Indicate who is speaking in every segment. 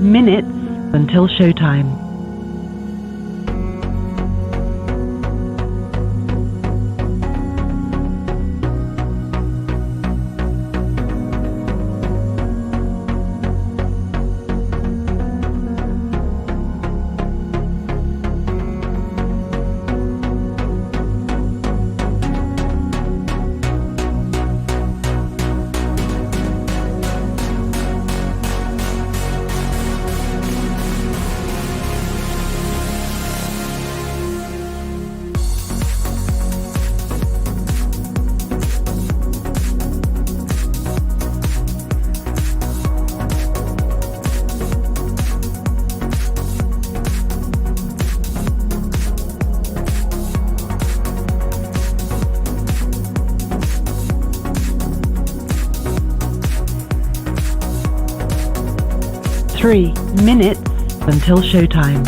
Speaker 1: minutes until showtime. 3 minutes until showtime.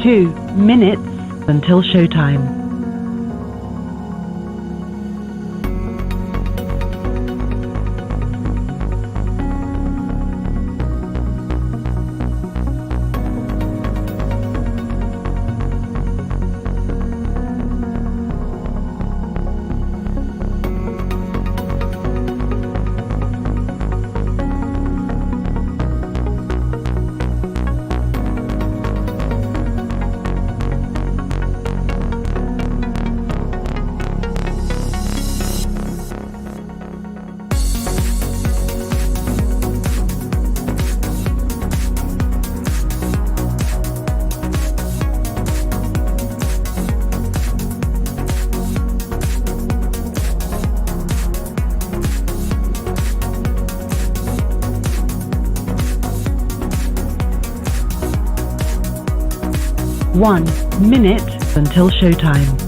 Speaker 1: 2 minutes until showtime. 1 minute until showtime.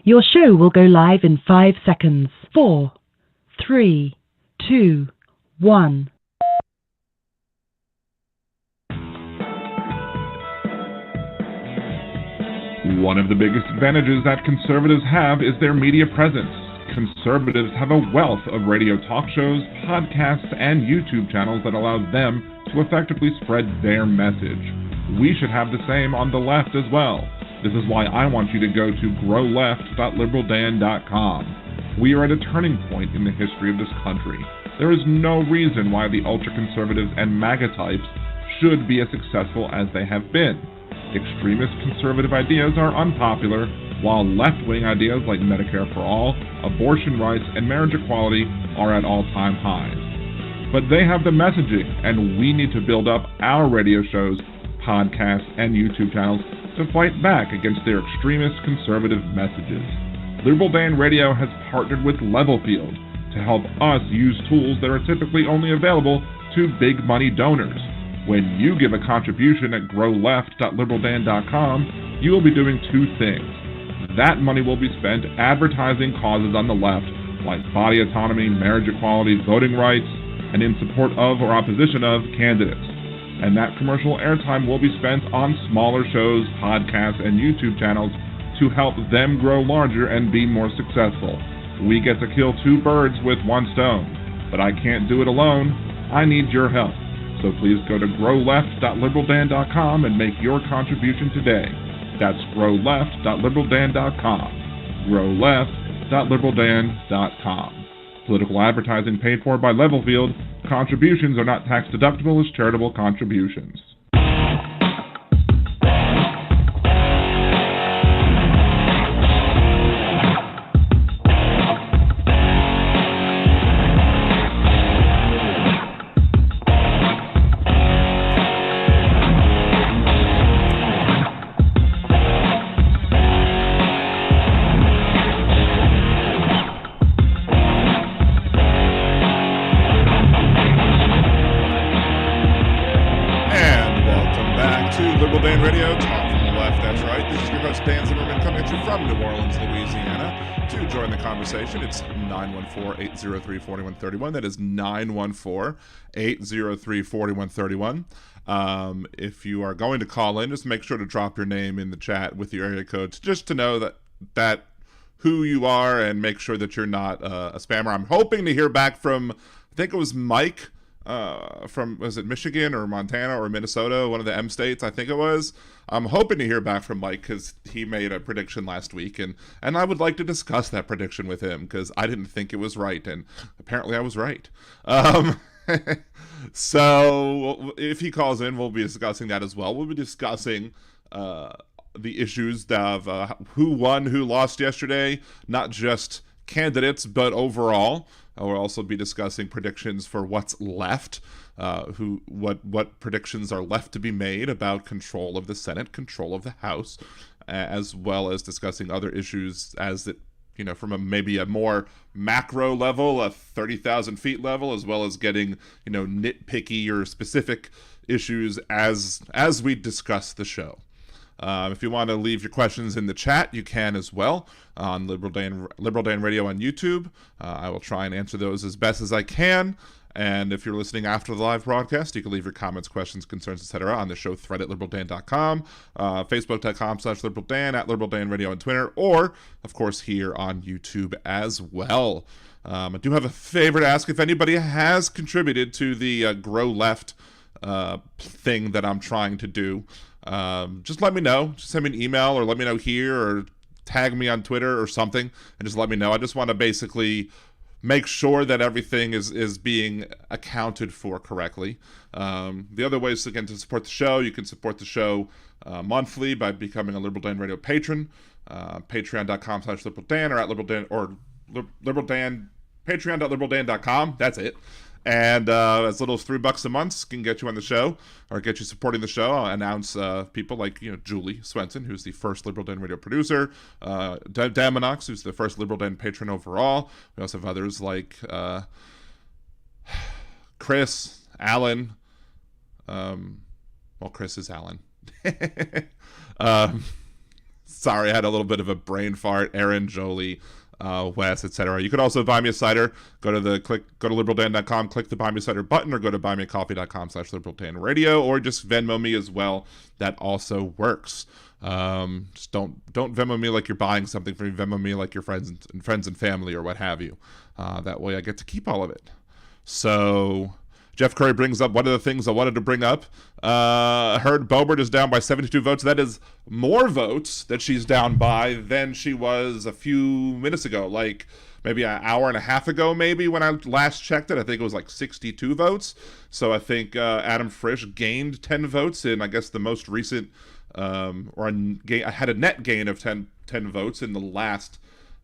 Speaker 1: 'Your show will go live in 5 seconds. 4, 3, 2, 1.
Speaker 2: One of the biggest advantages that conservatives have is their media presence. Conservatives have a wealth of radio talk shows, podcasts, and YouTube channels that allow them to effectively spread their message. We should have the same on the left as well. This is why I want you to go to growleft.liberaldan.com. We are at a turning point in the history of this country. There is no reason why the ultra-conservatives and MAGA types should be as successful as they have been. Extremist conservative ideas are unpopular, while left-wing ideas like Medicare for all, abortion rights, and marriage equality are at all-time highs. But they have the messaging, and we need to build up our radio shows, podcasts, and YouTube channels to fight back against their extremist conservative messages. Liberal Dan Radio has partnered with Levelfield to help us use tools that are typically only available to big money donors. When you give a contribution at growleft.liberaldan.com, you will be doing two things. That money will be spent advertising causes on the left, like body autonomy, marriage equality, voting rights, and in support of or opposition of candidates. And that commercial airtime will be spent on smaller shows, podcasts, and YouTube channels to help them grow larger and be more successful. We get to kill two birds with one stone, but I can't do it alone. I need your help. So please go to growleft.liberaldan.com and make your contribution today. That's growleft.liberaldan.com. growleft.liberaldan.com. Political advertising paid for by Levelfield. Contributions are not tax deductible as charitable contributions.
Speaker 3: It's 914-803-4131. That is 914-803-4131. If you are going to call in, just make sure to drop your name in the chat with your area codes, just to know that who you are and make sure that you're not a spammer. I'm hoping to hear back from, I think it was Mike from, was it Michigan or Montana or Minnesota, one of the M states, I think it was. I'm hoping to hear back from Mike because he made a prediction last week, and I would like to discuss that prediction with him because I didn't think it was right, and apparently I was right. So if he calls in, we'll be discussing that as well. We'll be discussing the issues of who won, who lost yesterday, not just candidates, but overall. We'll also be discussing predictions for what's left, what predictions are left to be made about control of the Senate, control of the House, as well as discussing other issues as it, from maybe a more macro level, a 30,000 feet level, as well as getting, nitpicky or specific issues as we discuss the show. If you want to leave your questions in the chat, you can as well on Liberal Dan Radio on YouTube. I will try and answer those as best as I can. And if you're listening after the live broadcast, you can leave your comments, questions, concerns, etc. on the show thread at liberaldan.com, facebook.com/liberaldan, at liberaldan radio on Twitter, or, of course, here on YouTube as well. I do have a favor to ask. If anybody has contributed to the Grow Left thing that I'm trying to do, just let me know. Just send me an email or let me know here or tag me on Twitter or something and just let me know. I just want to basically make sure that everything is being accounted for correctly. The other ways, again, to support the show, you can support the show monthly by becoming a Liberal Dan Radio patron, patreon.com/liberaldan or at liberaldan or liberaldan, patreon.liberaldan.com. That's it. And as little as $3 a month can get you on the show or get you supporting the show. I'll announce people like Julie Swenson, who's the first Liberal Dan Radio producer, Dan Minox, who's the first Liberal Dan patron overall. We also have others like Chris, Alan. Chris is Alan. Sorry, I had a little bit of a brain fart. Aaron, Jolie, Wes, etc. You could also buy me a cider. Go to liberaldan.com, click the buy me a cider button, or go to buymeacoffee.com/liberaldanradio, or just Venmo me as well. That also works. Just don't Venmo me like you're buying something from me. Venmo me like your friends and family or what have you. That way I get to keep all of it. So Jeff Curry brings up one of the things I wanted to bring up. I heard Boebert is down by 72 votes. That is more votes that she's down by than she was a few minutes ago, like maybe an hour and a half ago, maybe when I last checked it. I think it was like 62 votes. So I think Adam Frisch gained 10 votes in, I guess, the most recent, I had a net gain of 10 votes in the last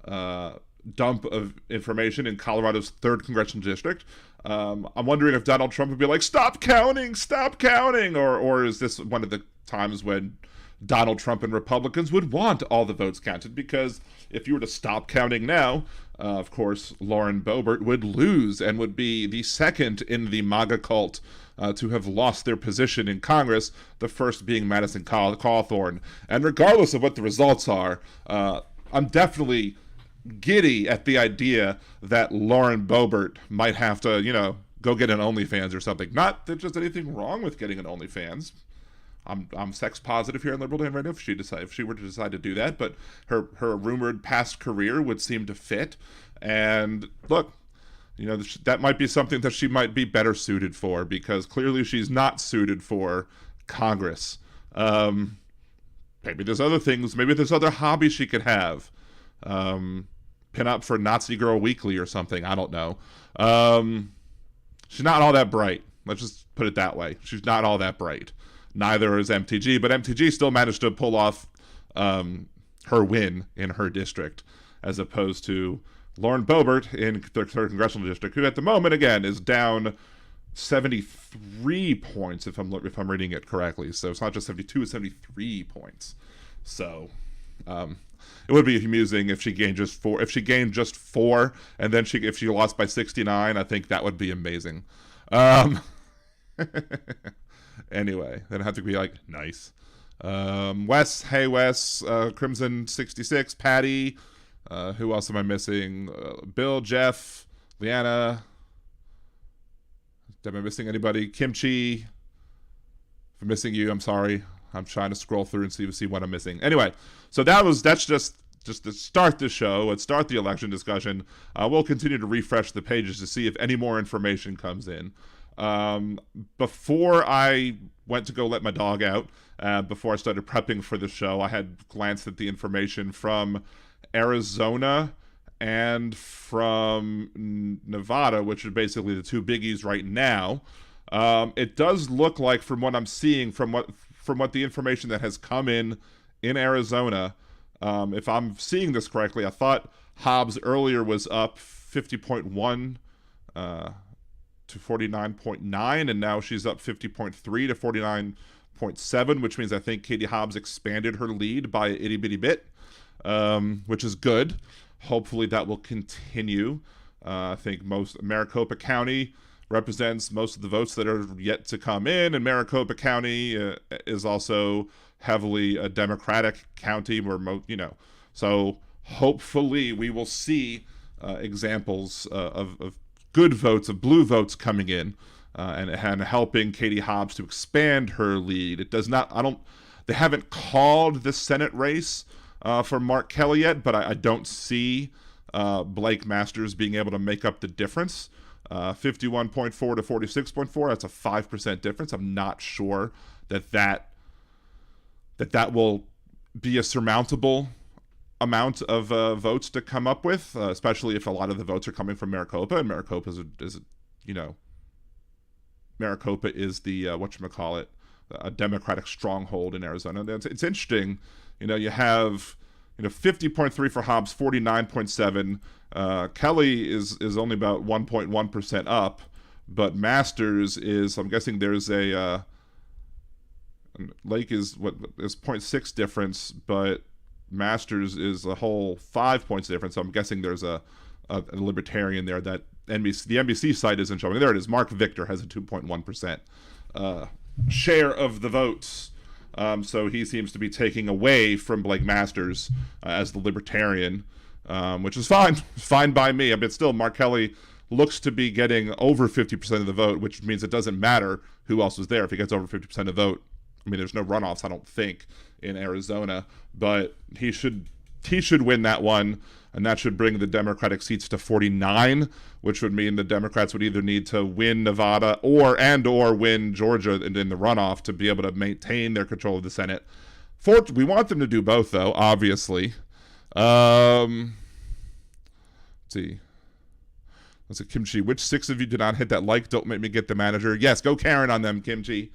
Speaker 3: dump of information in Colorado's 3rd congressional district. I'm wondering if Donald Trump would be like, stop counting, or is this one of the times when Donald Trump and Republicans would want all the votes counted, because if you were to stop counting now, of course, Lauren Boebert would lose and would be the second in the MAGA cult to have lost their position in Congress, the first being Madison Cawthorn. And regardless of what the results are, I'm definitely giddy at the idea that Lauren Boebert might have to, go get an OnlyFans or something. Not that there's anything wrong with getting an OnlyFans. I'm sex positive here in Liberal Dan right now if she were to decide to do that, but her rumored past career would seem to fit. And look, that might be something that she might be better suited for, because clearly she's not suited for Congress. Maybe there's other things. Maybe there's other hobbies she could have. Pin up for Nazi Girl Weekly or something. I don't know. She's not all that bright. Let's just put it that way. She's not all that bright. Neither is MTG, but MTG still managed to pull off her win in her district, as opposed to Lauren Boebert in the 3rd Congressional District, who at the moment, again, is down 73 points, if I'm reading it correctly. So it's not just 72, it's 73 points. So it would be amusing if she gained just 4. If she gained just 4, and then if she lost by 69, I think that would be amazing. Anyway, then I have to be like, nice. Wes, hey Wes, Crimson 66, Patty, who else am I missing? Bill, Jeff, Leanna. Am I missing anybody? Kimchi. If I'm missing you, I'm sorry. I'm trying to scroll through and see what I'm missing. Anyway, so that's just to start the show. Let's start the election discussion. We'll continue to refresh the pages to see if any more information comes in. Before I went to go let my dog out, before I started prepping for the show, I had glanced at the information from Arizona and from Nevada, which are basically the two biggies right now. It does look like, from what I'm seeing, from what the information that has come in Arizona, if I'm seeing this correctly, I thought Hobbs earlier was up 50.1 to 49.9, and now she's up 50.3 to 49.7, which means I think Katie Hobbs expanded her lead by an itty bitty bit, which is good. Hopefully that will continue. I think Maricopa County represents most of the votes that are yet to come in, and Maricopa County is also heavily a Democratic county, where so hopefully we will see examples of good votes, of blue votes coming in, and helping Katie Hobbs to expand her lead. It does not. They haven't called the Senate race for Mark Kelly yet, but I don't see Blake Masters being able to make up the difference. 51.4 to 46.4. That's a 5% difference. I'm not sure that will be a surmountable amount of votes to come up with, especially if a lot of the votes are coming from Maricopa, and Maricopa is Maricopa is the whatchamacallit, a Democratic stronghold in Arizona. It's interesting. You have 50.3 for Hobbs, 49.7. Kelly is only about 1.1% up, but Masters is, I'm guessing there's a Lake is 0.6 difference, but Masters is a whole 5 points difference. So I'm guessing there's a libertarian there that the NBC site isn't showing. There it is. Mark Victor has a 2.1% share of the votes. So he seems to be taking away from Blake Masters as the libertarian, which is fine. Fine by me. But still, Mark Kelly looks to be getting over 50% of the vote, which means it doesn't matter who else was there. If he gets over 50% of the vote, I mean, there's no runoffs, I don't think, in Arizona, but he should win that one, and that should bring the Democratic seats to 49, which would mean the Democrats would either need to win Nevada or win Georgia in the runoff to be able to maintain their control of the Senate. We want them to do both, though, obviously. Let's see. Let's see, Kimchi. Which 6 of you did not hit that like? Don't make me get the manager. Yes, go Karen on them, Kimchi.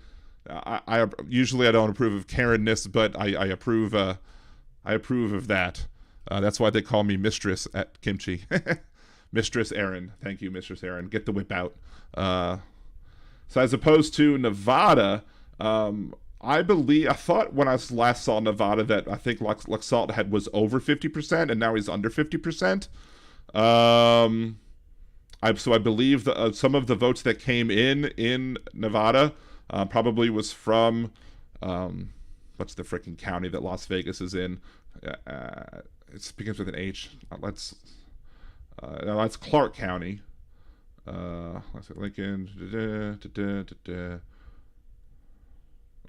Speaker 3: I usually I don't approve of Karen-ness, but I approve. I approve of that. That's why they call me Mistress at Kimchi. Mistress Aaron. Thank you, Mistress Aaron. Get the whip out. So as opposed to Nevada, I thought when I last saw Nevada that I think Laxalt was over 50%, and now he's under 50%. So I believe some of the votes that came in Nevada probably was from what's the freaking county that Las Vegas is in? It begins with an H. That's Clark County. Let's see, Lincoln.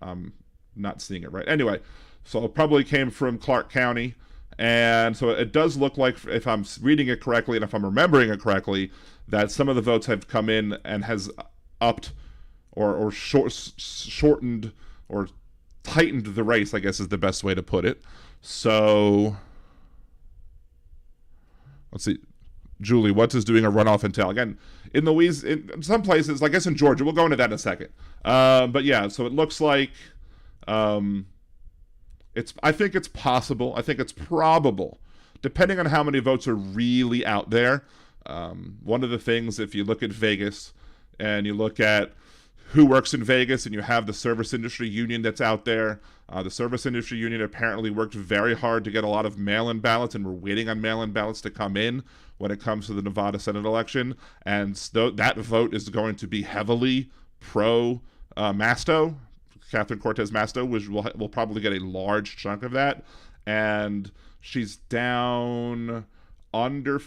Speaker 3: I'm not seeing it right. Anyway, so it probably came from Clark County. And so it does look like, if I'm reading it correctly and if I'm remembering it correctly, that some of the votes have come in and has upped or shortened or tightened the race, I guess is the best way to put it. So let's see. Julie, what is doing a runoff entail? Again, in some places, I guess in Georgia, we'll go into that in a second. But yeah, so it looks like I think it's possible. I think it's probable, depending on how many votes are really out there. One of the things, if you look at Vegas and you look at who works in Vegas and you have the service industry union that's out there, the service industry union apparently worked very hard to get a lot of mail-in ballots, and we're waiting on mail-in ballots to come in when it comes to the Nevada Senate election. And that vote is going to be heavily pro-Masto. Catherine Cortez Masto will probably get a large chunk of that, and she's down under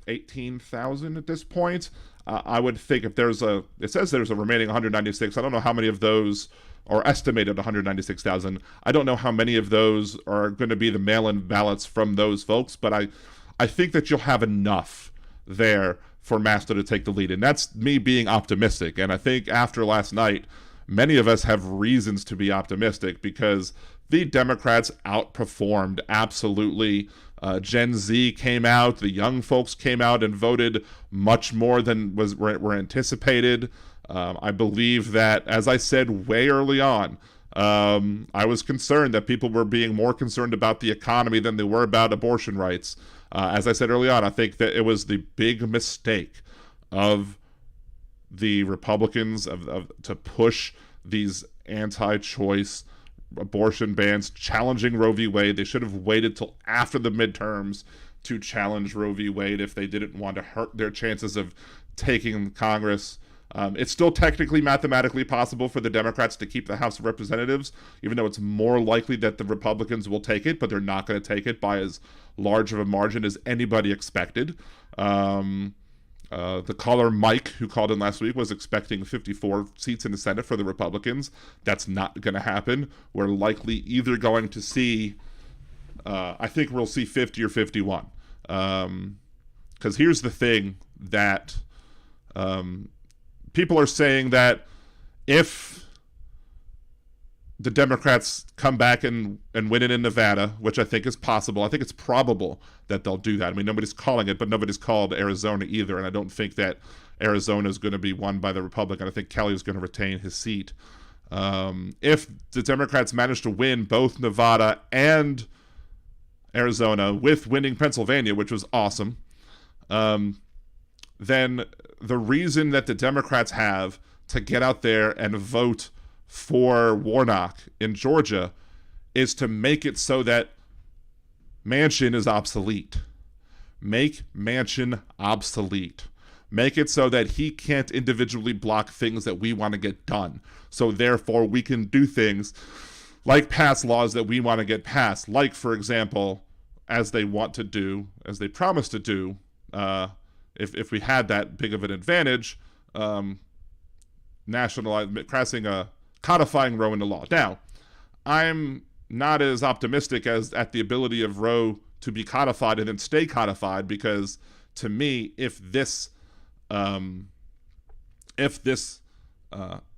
Speaker 3: 18,000 at this point. I would think if it says there's a remaining 196. I don't know how many of those are estimated 196,000. I don't know how many of those are going to be the mail-in ballots from those folks, but I think that you'll have enough there for Masto to take the lead, and that's me being optimistic. And I think after last night, many of us have reasons to be optimistic because the Democrats outperformed absolutely. Gen Z came out, the young folks came out and voted much more than were anticipated. I believe that, as I said way early on, I was concerned that people were being more concerned about the economy than they were about abortion rights. As I said early on, I think that it was the big mistake of the Republicans to push these anti-choice abortion bans, challenging Roe v. Wade. They should have waited till after the midterms to challenge Roe v. Wade if they didn't want to hurt their chances of taking Congress. It's still technically mathematically possible for the Democrats to keep the House of Representatives, even though it's more likely that the Republicans will take it, but they're not going to take it by as large of a margin as anybody expected. The caller Mike, who called in last week, was expecting 54 seats in the Senate for the Republicans. That's not going to happen. We're likely either going to see, I think we'll see 50 or 51. Because here's the thing that people are saying that if the Democrats come back and win it in Nevada, which I think is possible. I think it's probable that they'll do that. I mean, nobody's calling it, but nobody's called Arizona either, and I don't think that Arizona is going to be won by the Republican. I think Kelly is going to retain his seat. If the Democrats manage to win both Nevada and Arizona with winning Pennsylvania, which was awesome, then the reason that the Democrats have to get out there and vote for Warnock in Georgia is to make it so that Manchin is obsolete. Make Manchin obsolete. Make it so that he can't individually block things that we want to get done. So therefore we can do things like pass laws that we want to get passed. Like, for example, as they want to do, as they promise to do, if we had that big of an advantage, codifying Roe into law. Now, I'm not as optimistic as at the ability of Roe to be codified and then stay codified, because to me, if this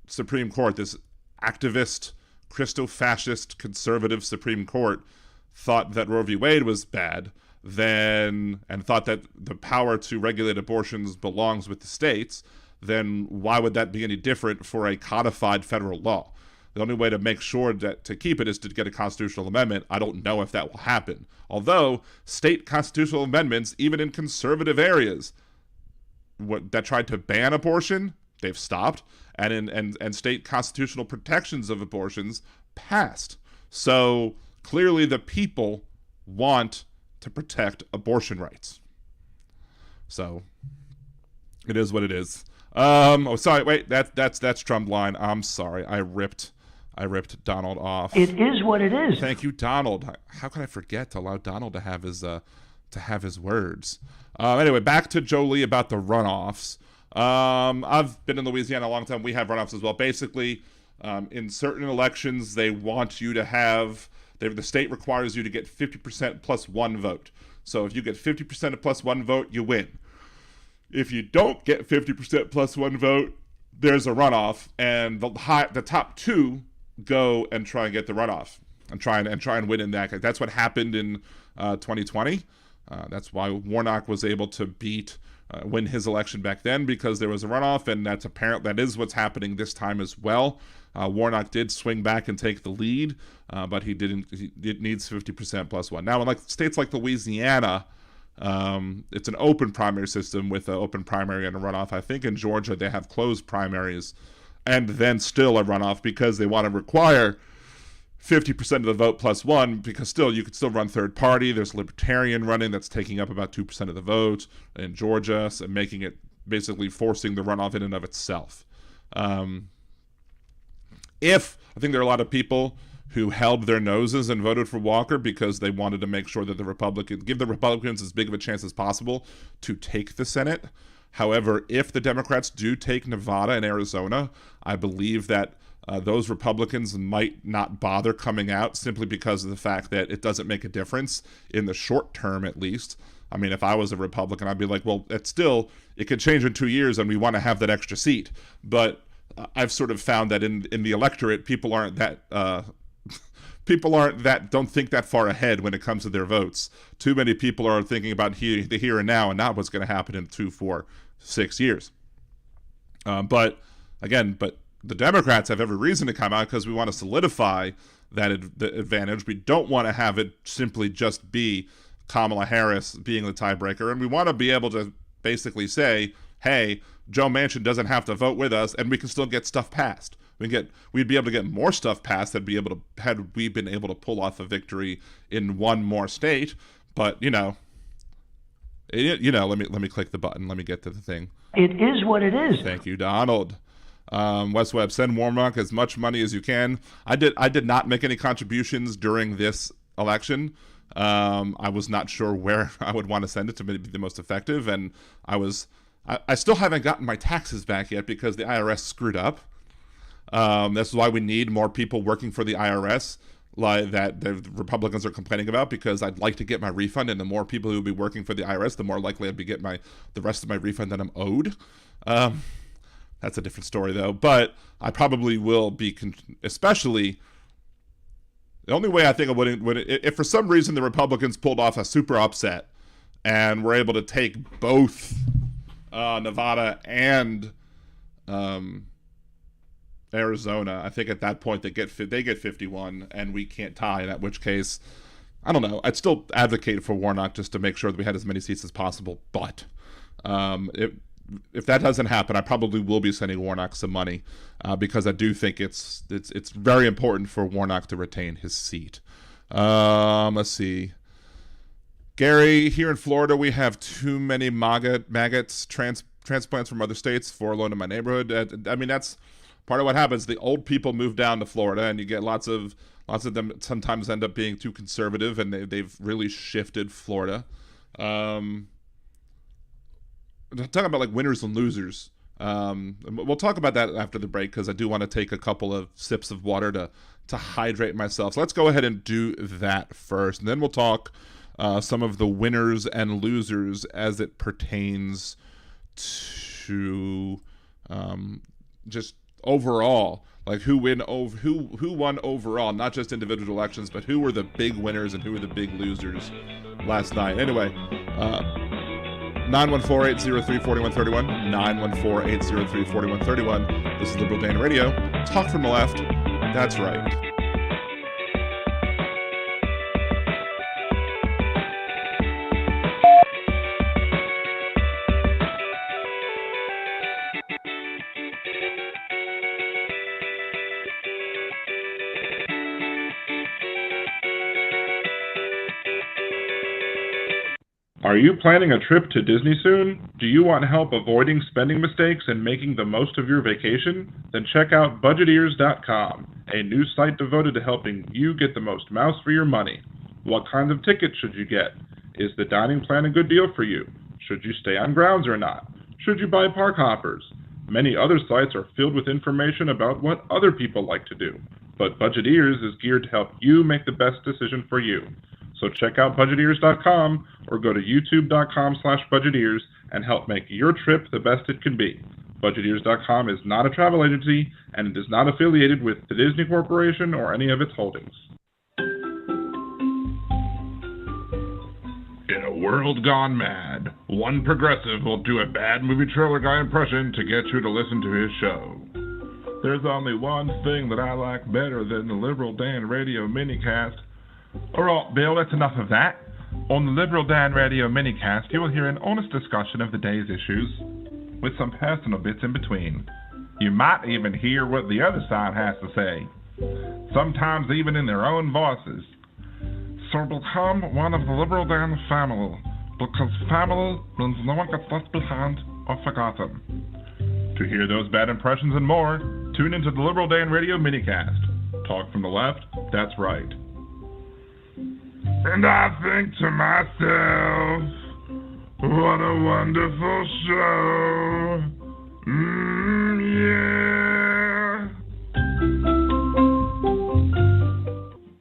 Speaker 3: Supreme Court, this activist, Christo-fascist, conservative Supreme Court, thought that Roe v. Wade was bad, and thought that the power to regulate abortions belongs with the states, then why would that be any different for a codified federal law? The only way to make sure that to keep it is to get a constitutional amendment. I don't know if that will happen. Although state constitutional amendments, even in conservative areas that tried to ban abortion, they've stopped, and state constitutional protections of abortions passed. So clearly the people want to protect abortion rights. So it is what it is. Oh, sorry. Wait, that's Trump line. I'm sorry. I ripped Donald off.
Speaker 4: It is what it is.
Speaker 3: Thank you, Donald. How could I forget to allow Donald to have his words? Anyway, back to Jolie about the runoffs. I've been in Louisiana a long time. We have runoffs as well. Basically, in certain elections, they want you to have. The state requires you to get 50% plus one vote. So if you get 50% plus one vote, you win. If you don't get 50% plus one vote, there's a runoff, and the top two go and try and get the runoff and try and win in that. That's what happened in 2020. That's why Warnock was able to win his election back then, because there was a runoff, and that is what's happening this time as well. Warnock did swing back and take the lead, but he didn't. It needs 50% plus one. Now, in states like Louisiana, it's an open primary system with an open primary and a runoff. I think in Georgia they have closed primaries and then still a runoff, because they want to require 50% of the vote plus one, because you could still run third party. There's Libertarian running that's taking up about 2% of the vote in Georgia, so making it basically forcing the runoff in and of itself. I think there are a lot of people who held their noses and voted for Walker because they wanted to make sure that give the Republicans as big of a chance as possible to take the Senate. However, if the Democrats do take Nevada and Arizona, I believe that those Republicans might not bother coming out, simply because of the fact that it doesn't make a difference in the short term, at least. I mean, if I was a Republican, I'd be like, well, it could change in 2 years and we want to have that extra seat. But I've sort of found that in the electorate, people aren't that don't think that far ahead when it comes to their votes. Too many people are thinking about the here and now, and not what's going to happen in 2, 4, 6 years. But the Democrats have every reason to come out, because we want to solidify the advantage. We don't want to have it simply just be Kamala Harris being the tiebreaker, and we want to be able to basically say, hey, Joe Manchin doesn't have to vote with us, and we can still get stuff passed. We'd be able to get more stuff passed had we been able to pull off a victory in one more state. But let me click the button. Let me get to the thing.
Speaker 4: It is what it is.
Speaker 3: Thank you, Donald. West Webb, send Warnock as much money as you can. I did not make any contributions during this election. I was not sure where I would want to send it to be the most effective, and I still haven't gotten my taxes back yet because the IRS screwed up. That's why we need more people working for the IRS, like that the Republicans are complaining about, because I'd like to get my refund, and the more people who will be working for the IRS, the more likely I'd be getting the rest of my refund that I'm owed. That's a different story, though. But I probably will be, especially. The only way I think I wouldn't, if for some reason the Republicans pulled off a super upset and were able to take both Nevada and Arizona, I think at that point they get 51 and we can't tie, in which case, I don't know. I'd still advocate for Warnock just to make sure that we had as many seats as possible. But if that doesn't happen, I probably will be sending Warnock some money because I do think it's very important for Warnock to retain his seat. Let's see. Gary, here in Florida, we have too many maggots, transplants from other states, 4 alone in my neighborhood. I mean, that's part of what happens. The old people move down to Florida, and you get lots of them sometimes end up being too conservative, and they've really shifted Florida. Talking about like winners and losers. We'll talk about that after the break, because I do want to take a couple of sips of water to hydrate myself. So let's go ahead and do that first, and then we'll talk some of the winners and losers as it pertains to just overall, like who won overall, not just individual elections, but who were the big winners and who were the big losers last night. Anyway. 914-803-4131, 914-803-4131. This is Liberal Dana Radio. Talk from the left. That's right.
Speaker 2: Are you planning a trip to Disney soon? Do you want help avoiding spending mistakes and making the most of your vacation? Then check out Budgeteers.com, a new site devoted to helping you get the most mouse for your money. What kinds of tickets should you get? Is the dining plan a good deal for you? Should you stay on grounds or not? Should you buy park hoppers? Many other sites are filled with information about what other people like to do, but Budgeteers is geared to help you make the best decision for you. So check out Budgeteers.com or go to YouTube.com/Budgeteers and help make your trip the best it can be. Budgeteers.com is not a travel agency and it is not affiliated with the Disney Corporation or any of its holdings. In a world gone mad, one progressive will do a bad movie trailer guy impression to get you to listen to his show. There's only one thing that I like better than the Liberal Dan Radio Minicast. Alright, Bill, that's enough of that. On the Liberal Dan Radio Minicast, you will hear an honest discussion of the day's issues, with some personal bits in between. You might even hear what the other side has to say, sometimes even in their own voices. So become one of the Liberal Dan family, because family means no one gets left behind or forgotten. To hear those bad impressions and more, tune into the Liberal Dan Radio Minicast. Talk from the left, that's right. And I think to myself, what a wonderful show. Yeah.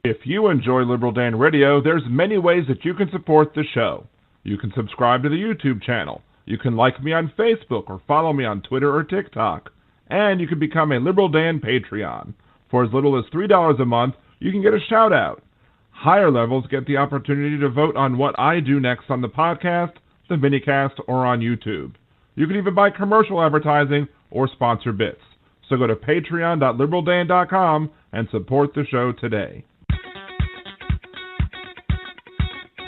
Speaker 2: If you enjoy Liberal Dan Radio, there's many ways that you can support the show. You can subscribe to the YouTube channel. You can like me on Facebook or follow me on Twitter or TikTok. And you can become a Liberal Dan Patreon. For as little as $3 a month, you can get a shout out. Higher levels get the opportunity to vote on what I do next on the podcast, the Minicast, or on YouTube. You can even buy commercial advertising or sponsor bits. So go to patreon.liberaldan.com and support the show today.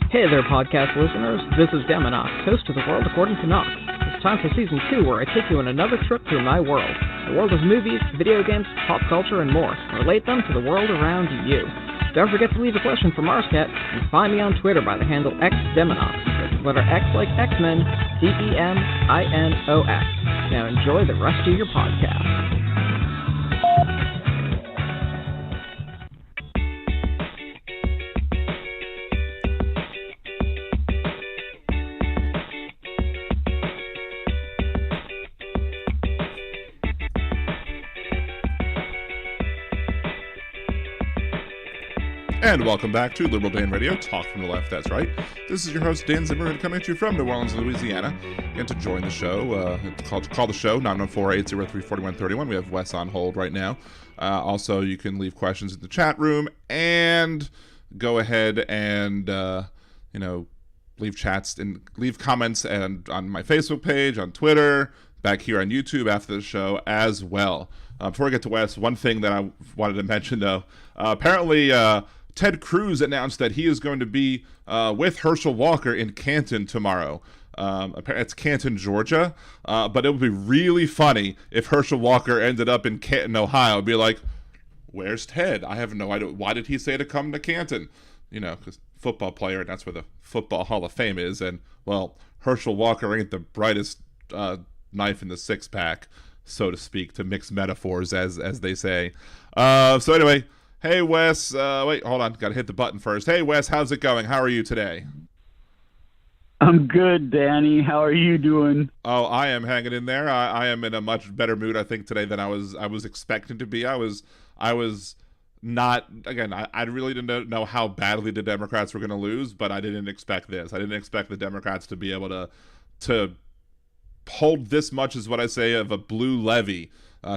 Speaker 5: Hey there, podcast listeners. This is Demonox, host of The World According to Nox. It's time for Season 2, where I take you on another trip through my world. The world of movies, video games, pop culture, and more. And relate them to the world around you. Don't forget to leave a question for Marscat, and find me on Twitter by the handle XDeminox. That's letter X like X-Men, DEMINOX. Now enjoy the rest of your podcast.
Speaker 3: And welcome back to Liberal Dan Radio, Talk from the Left, that's right. This is your host, Dan Zimmerman, coming at you from New Orleans, Louisiana. And to join the show, call the show, 914-803-4131. We have Wes on hold right now. Also, you can leave questions in the chat room, and go ahead and, leave chats and leave comments and on my Facebook page, on Twitter, back here on YouTube after the show as well. Before we get to Wes, one thing that I wanted to mention, though, apparently Ted Cruz announced that he is going to be with Herschel Walker in Canton tomorrow. It's Canton, Georgia, but it would be really funny if Herschel Walker ended up in Canton, Ohio. It'd be like, where's Ted? I have no idea. Why did he say to come to Canton? Because football player, and that's where the Football Hall of Fame is. And, well, Herschel Walker ain't the brightest knife in the six-pack, so to speak, to mix metaphors, as they say. So anyway, hey, Wes. Wait, hold on. Got to hit the button first. Hey, Wes, how's it going? How are you today?
Speaker 6: I'm good, Danny. How are you doing?
Speaker 3: Oh, I am hanging in there. I am in a much better mood, I think, today than I was expecting to be. I was not, again, I really didn't know how badly the Democrats were going to lose, but I didn't expect this. I didn't expect the Democrats to be able to hold this much, is what I say, of a blue levee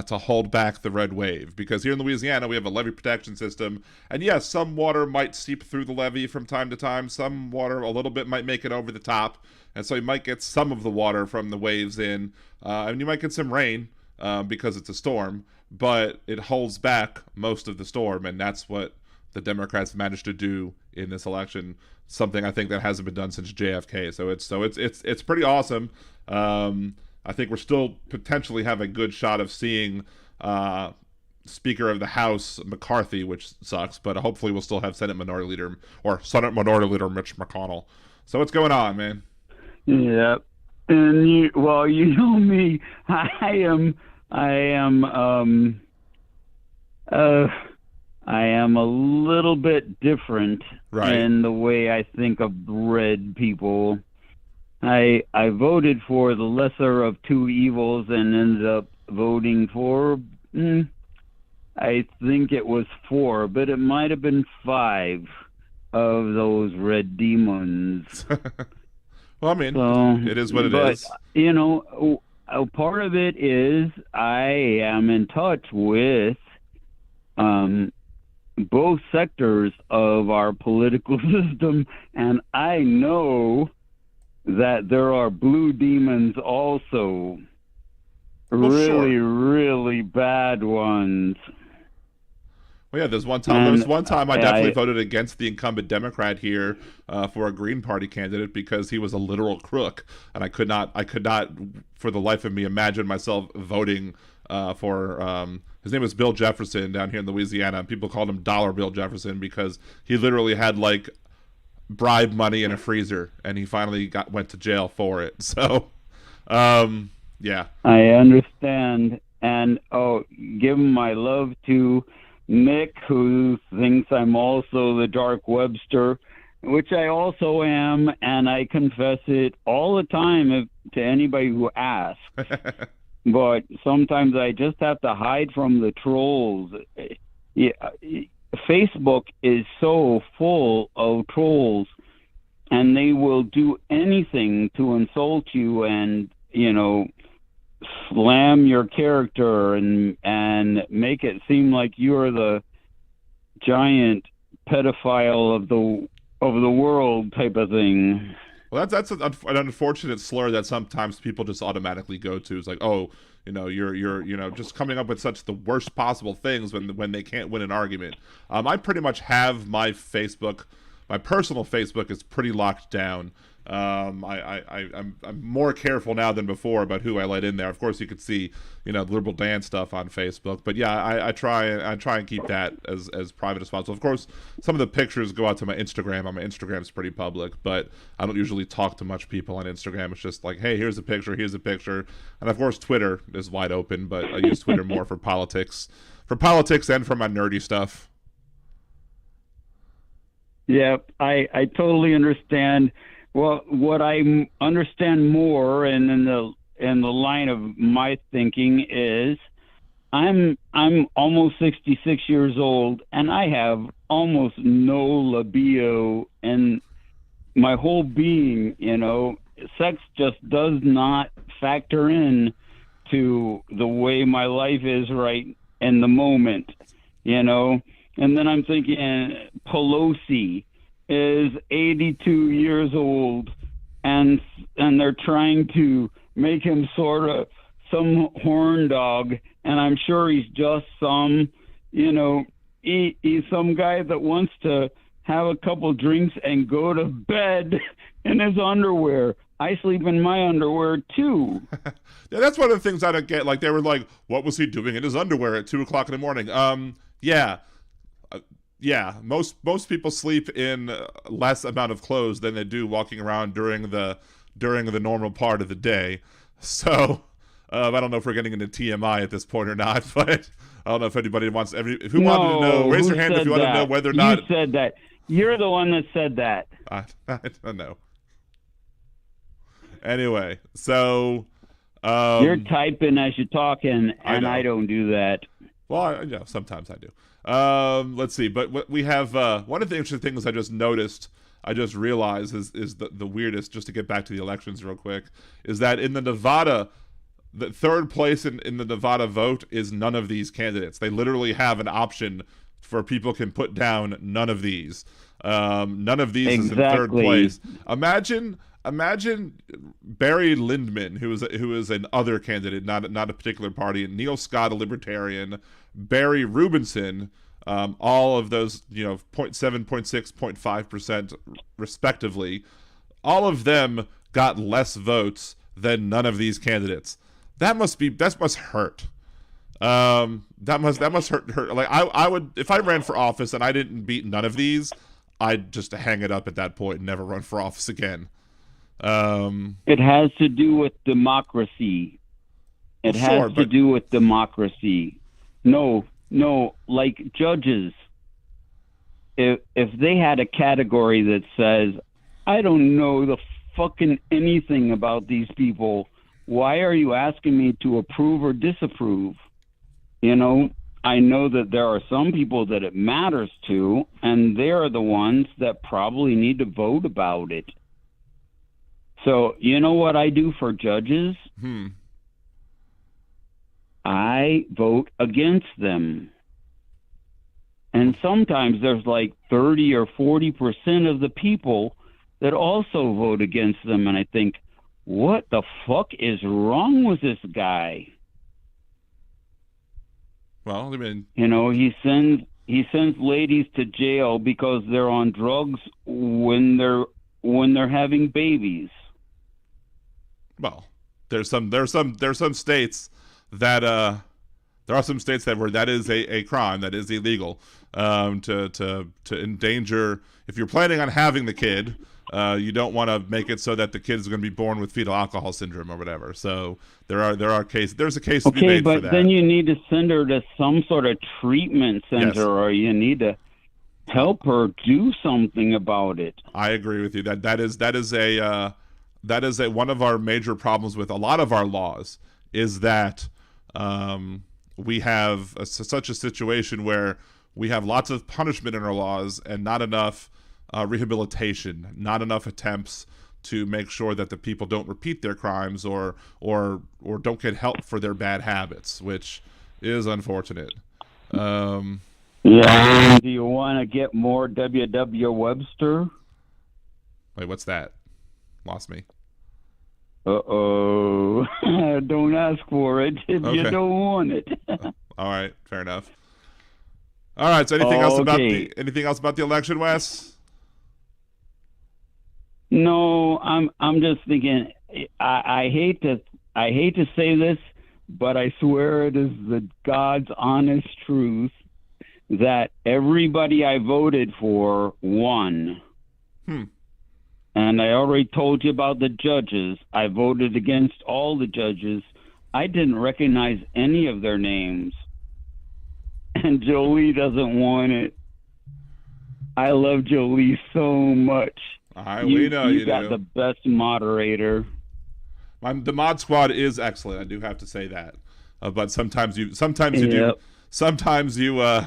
Speaker 3: to hold back the red wave. Because here in Louisiana, we have a levee protection system. And yes, some water might seep through the levee from time to time. Some water, a little bit, might make it over the top. And so you might get some of the water from the waves in. And you might get some rain because it's a storm. But it holds back most of the storm. And that's what the Democrats managed to do in this election. Something I think that hasn't been done since JFK. So it's pretty awesome. I think we're still potentially have a good shot of seeing Speaker of the House McCarthy, which sucks, but hopefully we'll still have Senate Minority Leader Mitch McConnell. So what's going on, man?
Speaker 6: Yeah, and you know me. I am, uh, I am a little bit different
Speaker 3: Right.
Speaker 6: in the way I think of red people. I voted for the lesser of two evils and ended up voting for, I think it was four, but it might have been five of those red demons.
Speaker 3: Well, I mean,
Speaker 6: So,
Speaker 3: it is what it
Speaker 6: but
Speaker 3: is.
Speaker 6: part of it is I am in touch with both sectors of our political system, and I know that there are blue demons also.
Speaker 3: Well,
Speaker 6: Really,
Speaker 3: sure.
Speaker 6: really bad ones.
Speaker 3: Well, yeah, there's one time.
Speaker 6: And
Speaker 3: There's one time I definitely voted against the incumbent Democrat here for a Green Party candidate because he was a literal crook, and I could not, for the life of me, imagine myself voting for. His name was Bill Jefferson down here in Louisiana, and people called him Dollar Bill Jefferson because he literally had like bribe money in a freezer, and he finally went to jail for it. So, yeah.
Speaker 6: I understand. And give my love to Nick, who thinks I'm also the Dark Webster, which I also am, and I confess it all the time to anybody who asks. But sometimes I just have to hide from the trolls. Yeah, Facebook is so full of trolls, and they will do anything to insult you and, slam your character and make it seem like you're the giant pedophile of the world type of thing.
Speaker 3: Well, that's an unfortunate slur that sometimes people just automatically go to. It's like, oh, you're just coming up with such the worst possible things when they can't win an argument. I pretty much have my personal Facebook is pretty locked down. I'm more careful now than before about who I let in there. Of course, you could see, Liberal Dan stuff on Facebook, but yeah, I try and keep that as private as possible. Of course, some of the pictures go out to my Instagram. My Instagram's pretty public, but I don't usually talk to much people on Instagram. It's just like, hey, here's a picture, and of course, Twitter is wide open, but I use Twitter more for politics, and for my nerdy stuff.
Speaker 6: Yeah, I totally understand. Well, what I understand more, and in the line of my thinking is, I'm almost 66 years old, and I have almost no libido in my whole being. Sex just does not factor in to the way my life is right in the moment. And then I'm thinking Pelosi is 82 years old, and they're trying to make him sort of some horn dog, and I'm sure he's just some, he's some guy that wants to have a couple drinks and go to bed in his underwear. I sleep in my underwear too.
Speaker 3: Yeah, that's one of the things I don't get. Like, they were like, what was he doing in his underwear at 2:00 in the morning? Yeah, most people sleep in less amount of clothes than they do walking around during the normal part of the day. So I don't know if we're getting into TMI at this point or not, but I don't know if anybody wants wanted to know. Raise your hand if you want to know whether or not.
Speaker 6: You said that. You're the one that said that.
Speaker 3: I don't know. Anyway, so
Speaker 6: you're typing as you're talking, and I don't do that.
Speaker 3: Well, sometimes I do. Let's see. But what we have, one of the interesting things I just realized is the weirdest, just to get back to the elections real quick, is that in the Nevada, the third place in the Nevada vote is none of these candidates. They literally have an option for people can put down none of these. None of these is in third place. Imagine Barry Lyndman, who is an other candidate, not a particular party, and Neil Scott, a libertarian, Barry Rubinson, all of those, 0.7, 0.6, 0.5% respectively, all of them got less votes than none of these candidates. That must hurt. That must hurt. Like, I would, if I ran for office and I didn't beat none of these, I'd just hang it up at that point and never run for office again.
Speaker 6: It has to do with democracy. It has to do with democracy. No, like judges. If they had a category that says, I don't know the fucking anything about these people, why are you asking me to approve or disapprove? You know, I know that there are some people that it matters to, and they're the ones that probably need to vote about it. So, you know what I do for judges? I vote against them. And sometimes there's like 30 or 40% of the people that also vote against them. And I think, what the fuck is wrong with this guy?
Speaker 3: Well, I mean,
Speaker 6: you know, he sends ladies to jail because they're on drugs when they're having babies.
Speaker 3: Well, there's some states that there are some states where that is a crime, that is illegal, to endanger. If you're planning on having the kid, you don't want to make it so that the kid is going to be born with fetal alcohol syndrome or whatever. So there's a case to be made for that.
Speaker 6: Okay, but then you need to send her to some sort of treatment center, or you need to help her do something about it.
Speaker 3: I agree with you. That is one of our major problems with a lot of our laws is that we have such a situation where we have lots of punishment in our laws and not enough rehabilitation, not enough attempts to make sure that the people don't repeat their crimes or don't get help for their bad habits, which is unfortunate.
Speaker 6: Yeah. Do you want to get more W.W. Webster?
Speaker 3: Wait, what's that? Lost me.
Speaker 6: Uh-oh. Don't ask for it if you don't want it.
Speaker 3: All right, fair enough. All right, so anything else about the election, Wes?
Speaker 6: No, I'm just thinking. I hate to say this, but I swear it is the God's honest truth that everybody I voted for won. And I already told you about the judges. I voted against all the judges. I didn't recognize any of their names. And Jolie doesn't want it. I love Jolie so much.
Speaker 3: We know you
Speaker 6: got
Speaker 3: do.
Speaker 6: The best moderator.
Speaker 3: The mod squad is excellent. I do have to say that. But sometimes you do. Sometimes you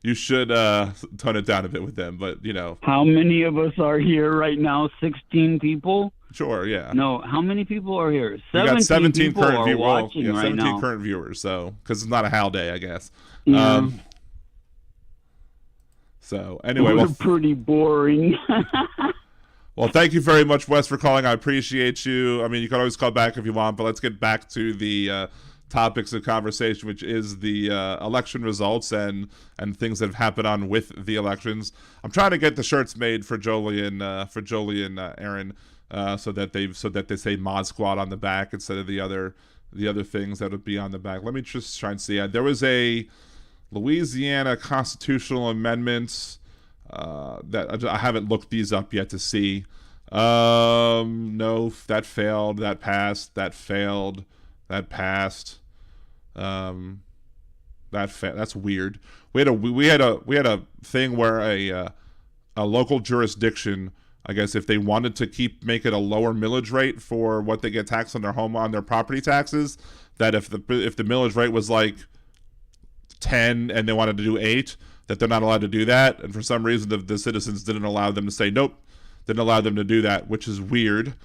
Speaker 3: you should tone it down a bit with them, but you know.
Speaker 6: How many of us are here right now? 16 people?
Speaker 3: Sure, yeah.
Speaker 6: No, how many people are here?
Speaker 3: We got 17 current viewers.
Speaker 6: Watching right
Speaker 3: 17
Speaker 6: now.
Speaker 3: Current viewers, so because it's not a Hal day, I guess.
Speaker 6: Yeah.
Speaker 3: So anyway,
Speaker 6: we're pretty boring.
Speaker 3: Well, thank you very much, Wes, for calling. I appreciate you. I mean, you can always call back if you want, but let's get back to the topics of conversation, which is the election results and things that have happened on with the elections. I'm trying to get the shirts made for Jolie and Aaron, so that they say Mod Squad on the back instead of the other things that would be on the back. Let me just try and see. There was a Louisiana constitutional amendments that I haven't looked these up yet to see. No, that failed. That passed. That failed. That passed. That's weird. We had a thing where a local jurisdiction, I guess, if they wanted to make it a lower millage rate for what they get taxed on their property taxes, that if the millage rate was like 10 and they wanted to do 8, that they're not allowed to do that. And for some reason, the citizens didn't allow them to say nope, didn't allow them to do that, which is weird.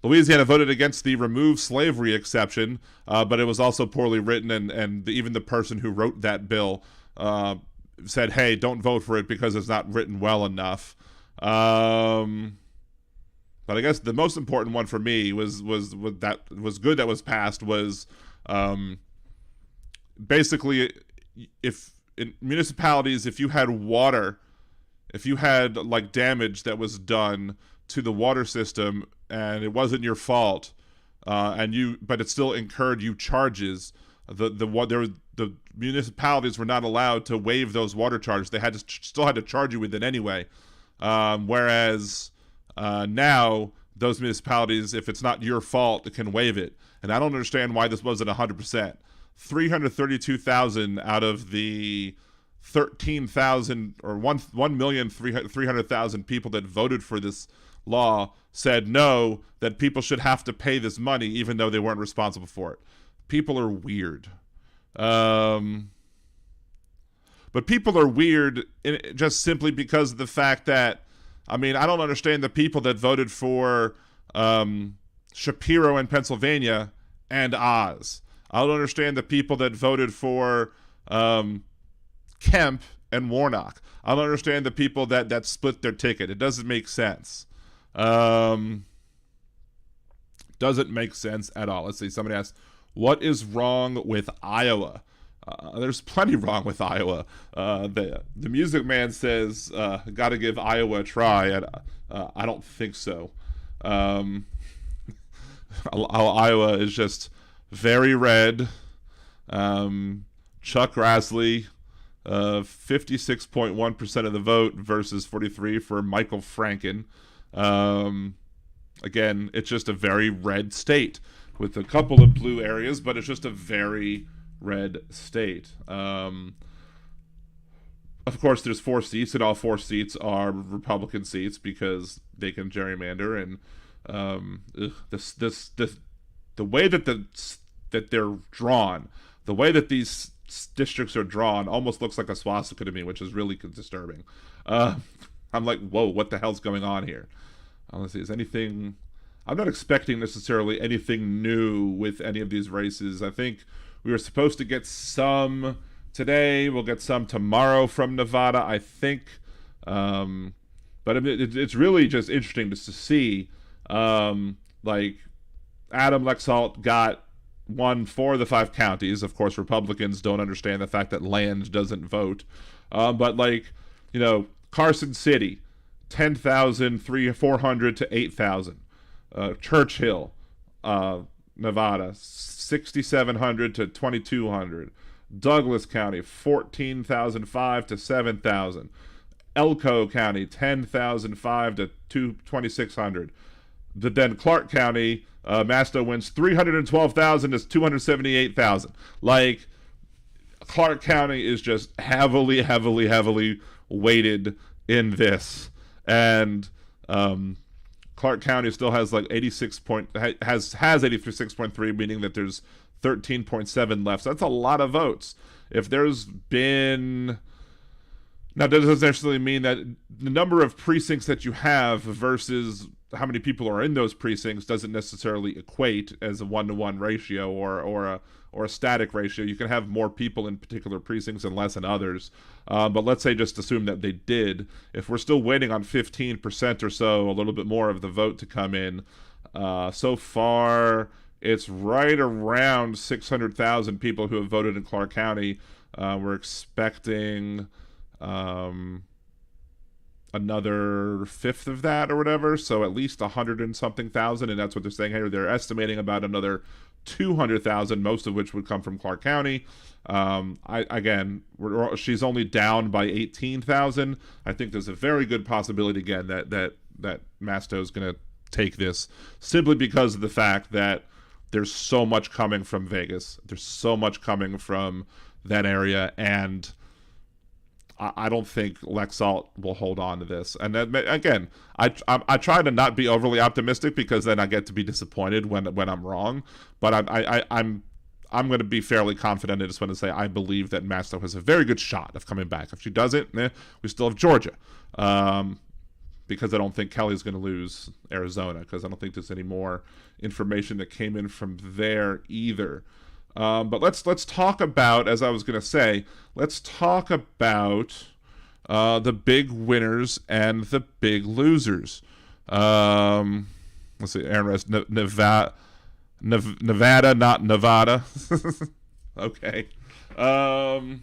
Speaker 3: Louisiana voted against the remove slavery exception, but it was also poorly written, and even the person who wrote that bill said, hey, don't vote for it because it's not written well enough. But I guess the most important one for me was that was good that was passed was basically, if in municipalities, if you had like damage that was done to the water system and it wasn't your fault, but it still incurred you charges, the municipalities were not allowed to waive those water charges. They still had to charge you with it anyway. Whereas now those municipalities, if it's not your fault, can waive it. And I don't understand why this wasn't 100%. 332,000 out of the 13,000 or 1,300,000 people that voted for this law said no, that people should have to pay this money even though they weren't responsible for it. People are weird. But people are weird just simply because of the fact that, I mean, I don't understand the people that voted for Shapiro in Pennsylvania and Oz. I don't understand the people that voted for Kemp and Warnock. I don't understand the people that split their ticket. It doesn't make sense. Doesn't make sense at all. Let's see. Somebody asked, what is wrong with Iowa? There's plenty wrong with Iowa. The Music Man says, got to give Iowa a try. And, I don't think so. Iowa is just very red. Chuck Grassley, 56.1% of the vote versus 43% for Michael Franken. Again, it's just a very red state with a couple of blue areas, but it's just a very red state. Of course, there's 4 seats, and all 4 seats are Republican seats because they can gerrymander. And the way that they're drawn, the way that these districts are drawn, almost looks like a swastika to me, which is really disturbing. I'm like, whoa, what the hell's going on here? Let's see, is anything... I'm not expecting necessarily anything new with any of these races. I think we were supposed to get some today. We'll get some tomorrow from Nevada, I think. But I mean, it's really just interesting just to see. Like, Adam Lexalt got 1 for the 5 counties. Of course, Republicans don't understand the fact that land doesn't vote. But, like, you know, Carson City, 10,400 to 8,000. Churchill, Nevada, 6,700 to 2,200. Douglas County, 14,005 to 7,000. Elko County, 10,005 to 2,600. But then Clark County, Masto wins 312,000 to 278,000. Like, Clark County is just heavily weighted in this. And Clark County still has like 86.3, meaning that there's 13.7 left. So that's a lot of votes. If there's been... Now, that doesn't necessarily mean that the number of precincts that you have versus how many people are in those precincts doesn't necessarily equate as a 1-to-1 ratio or a static ratio. You can have more people in particular precincts and less in others. But let's say just assume that they did. If we're still waiting on 15% or so, a little bit more of the vote to come in, so far it's right around 600,000 people who have voted in Clark County. We're expecting another fifth of that or whatever, so at least 100 and something thousand, and that's what they're saying here. They're estimating about another 200,000, most of which would come from Clark County. She's only down by 18,000. I think there's a very good possibility again that Masto is going to take this, simply because of the fact that there's so much coming from Vegas. There's so much coming from that area, and I don't think Lexalt will hold on to this. And then, again, I try to not be overly optimistic because then I get to be disappointed when I'm wrong. But I'm going to be fairly confident. I just want to say I believe that Masto has a very good shot of coming back. If she doesn't, we still have Georgia. Because I don't think Kelly's going to lose Arizona, because I don't think there's any more information that came in from there either. But let's talk about, as I was going to say, let's talk about the big winners and the big losers. Let's see, Aaron Rest, Nevada, not Nevada. Okay. Let's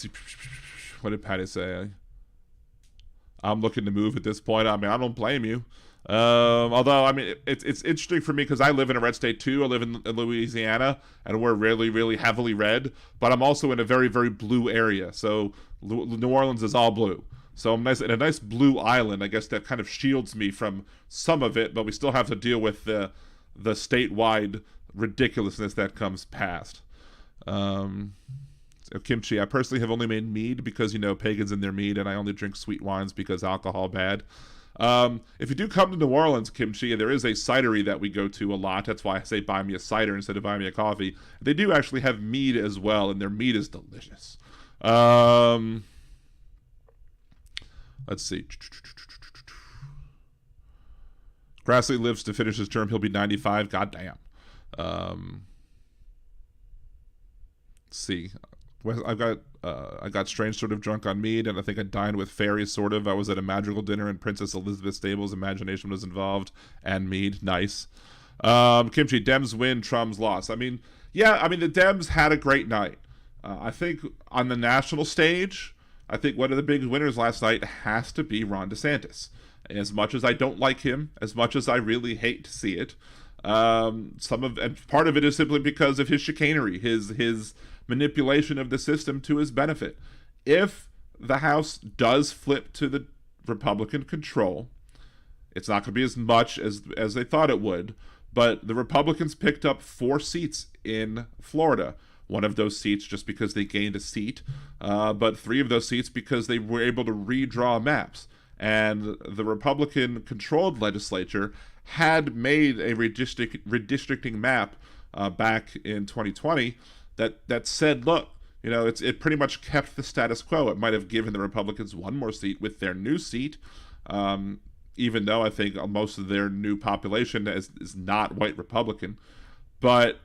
Speaker 3: see. What did Patty say? I'm looking to move at this point. I mean, I don't blame you. Although, I mean, it's interesting for me because I live in a red state too. I live in Louisiana, and we're really heavily red. But I'm also in a very blue area. So New Orleans is all blue. So I'm in a nice blue island. I guess that kind of shields me from some of it, but we still have to deal with the statewide ridiculousness that comes past. Kimchi, I personally have only made mead because, pagans in their mead, and I only drink sweet wines because alcohol bad. If you do come to New Orleans, Kimchi, there is a cidery that we go to a lot. That's why I say buy me a cider instead of buy me a coffee. They do actually have mead as well, and their mead is delicious. Let's see. Grassley lives to finish his term. He'll be 95. God damn. Let's see. I got strange sort of drunk on mead, and I think I dined with fairies sort of. I was at a magical dinner in Princess Elizabeth Stables. Imagination was involved, and mead. Nice. Kimchi, Dems win, Trump's loss. The Dems had a great night. I think on the national stage, I think one of the big winners last night has to be Ron DeSantis. As much as I don't like him, as much as I really hate to see it, and part of it is simply because of his chicanery, his manipulation of the system to his benefit. If the House does flip to the Republican control, it's not going to be as much as they thought it would, but the Republicans picked up 4 seats in Florida. One of those seats just because they gained a seat, but 3 of those seats because they were able to redraw maps. And the Republican-controlled legislature had made a redistricting map back in 2020 that said, look, it pretty much kept the status quo. It might have given the Republicans 1 more seat with their new seat, even though I think most of their new population is not white Republican. But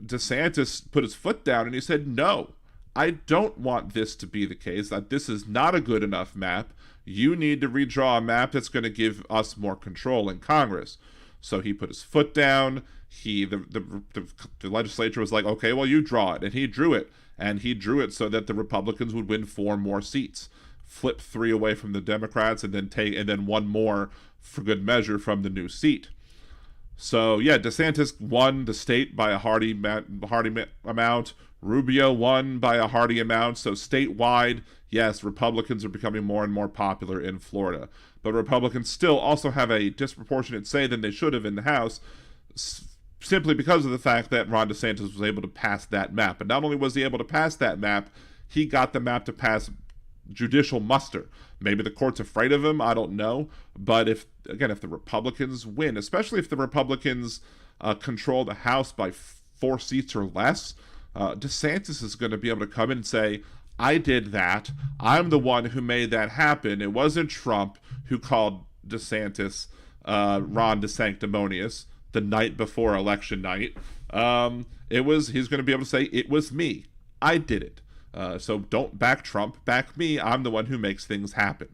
Speaker 3: DeSantis put his foot down and he said, no, I don't want this to be the case. That this is not a good enough map. You need to redraw a map that's going to give us more control in Congress. So he put his foot down. The legislature was like, okay, well, you draw it. And he drew it. And he drew it so that the Republicans would win 4 more seats, flip 3 away from the Democrats, and then 1 more for good measure from the new seat. So yeah, DeSantis won the state by a hearty amount. Rubio won by a hearty amount. So statewide, yes, Republicans are becoming more and more popular in Florida. But Republicans still also have a disproportionate say than they should have in the House, simply because of the fact that Ron DeSantis was able to pass that map. And not only was he able to pass that map, he got the map to pass judicial muster. Maybe the court's afraid of him, I don't know. But if the Republicans win, especially if the Republicans control the House by 4 seats or less, DeSantis is going to be able to come in and say, I did that. I'm the one who made that happen. It wasn't Trump who called DeSantis Ron DeSanctimonious the night before election night. He's going to be able to say, it was me. I did it. So don't back Trump, back me. I'm the one who makes things happen.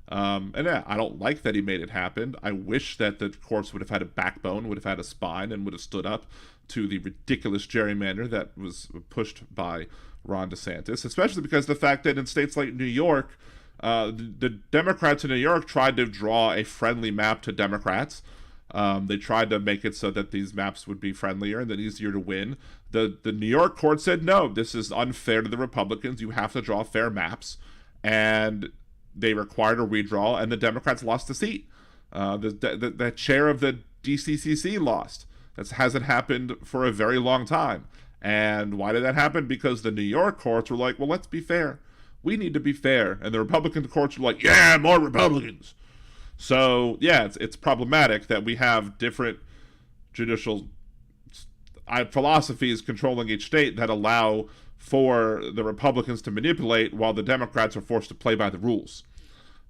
Speaker 3: I don't like that he made it happen. I wish that the courts would have had a backbone, would have had a spine, and would have stood up to the ridiculous gerrymander that was pushed by Ron DeSantis, especially because the fact that in states like New York, the Democrats in New York tried to draw a friendly map to Democrats. They tried to make it so that these maps would be friendlier and then easier to win. The New York court said, no, this is unfair to the Republicans. You have to draw fair maps. And they required a redraw, and the Democrats lost the seat. The chair of the DCCC lost. That hasn't happened for a very long time. And why did that happen? Because the New York courts were like, well, let's be fair. We need to be fair. And the Republican courts were like, yeah, more Republicans. So, yeah, it's problematic that we have different judicial philosophies controlling each state that allow for the Republicans to manipulate while the Democrats are forced to play by the rules,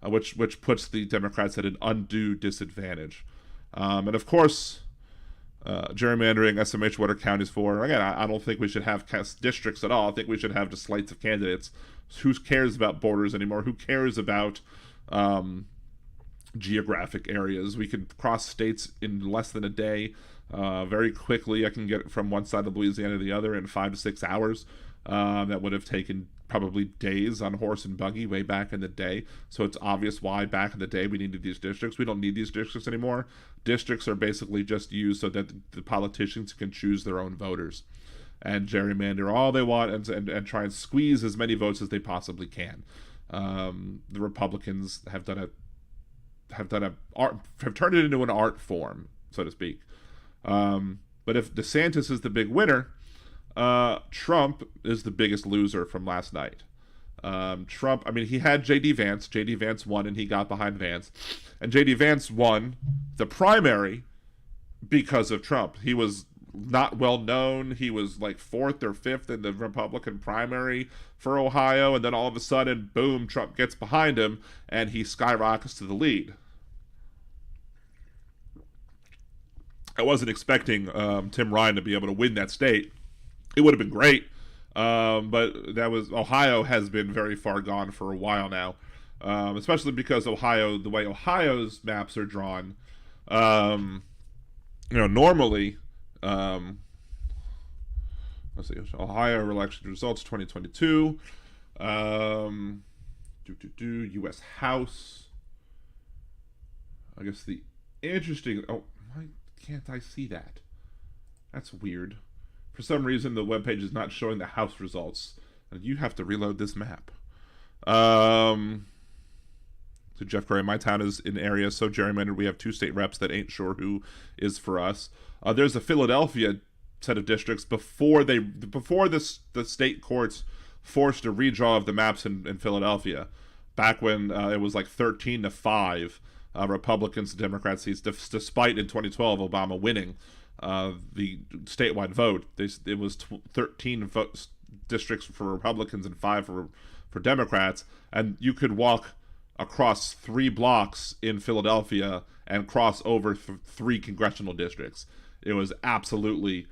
Speaker 3: which puts the Democrats at an undue disadvantage. And, of course, gerrymandering SMH what are counties for. Again, I don't think we should have districts at all. I think we should have just slates of candidates. Who cares about borders anymore? Who cares about geographic areas? We can cross states in less than a day. Very quickly, I can get from one side of Louisiana to the other in 5 to 6 hours. That would have taken probably days on horse and buggy way back in the day. So it's obvious why back in the day we needed these districts. We don't need these districts anymore. Districts are basically just used so that the politicians can choose their own voters and gerrymander all they want and try and squeeze as many votes as they possibly can. The Republicans have turned it into an art form, so to speak. But if DeSantis is the big winner, Trump is the biggest loser from last night. Trump, I mean, he had J.D. Vance. J.D. Vance won, and he got behind Vance. And J.D. Vance won the primary because of Trump. He was not well known. He was like 4th or 5th in the Republican primary for Ohio, and then all of a sudden, boom, Trump gets behind him, and he skyrockets to the lead. I wasn't expecting Tim Ryan to be able to win that state. It would have been great, but Ohio has been very far gone for a while now, especially because Ohio, the way Ohio's maps are drawn, normally, let's see, Ohio election results 2022, U.S. House. I guess the interesting. Oh, why can't I see that? That's weird. For some reason, the webpage is not showing the House results, and you have to reload this map. So Jeff Gray, my town is in area so gerrymandered we have 2 state reps that ain't sure who is for us. There's a Philadelphia set of districts before the state courts forced a redraw of the maps in Philadelphia, back when it was like 13-5 Republicans and Democrats seats, despite in 2012 Obama winning the statewide vote. It was 13 districts for Republicans and 5 for Democrats, and you could walk across 3 blocks in Philadelphia and cross over 3 congressional districts. It was absolutely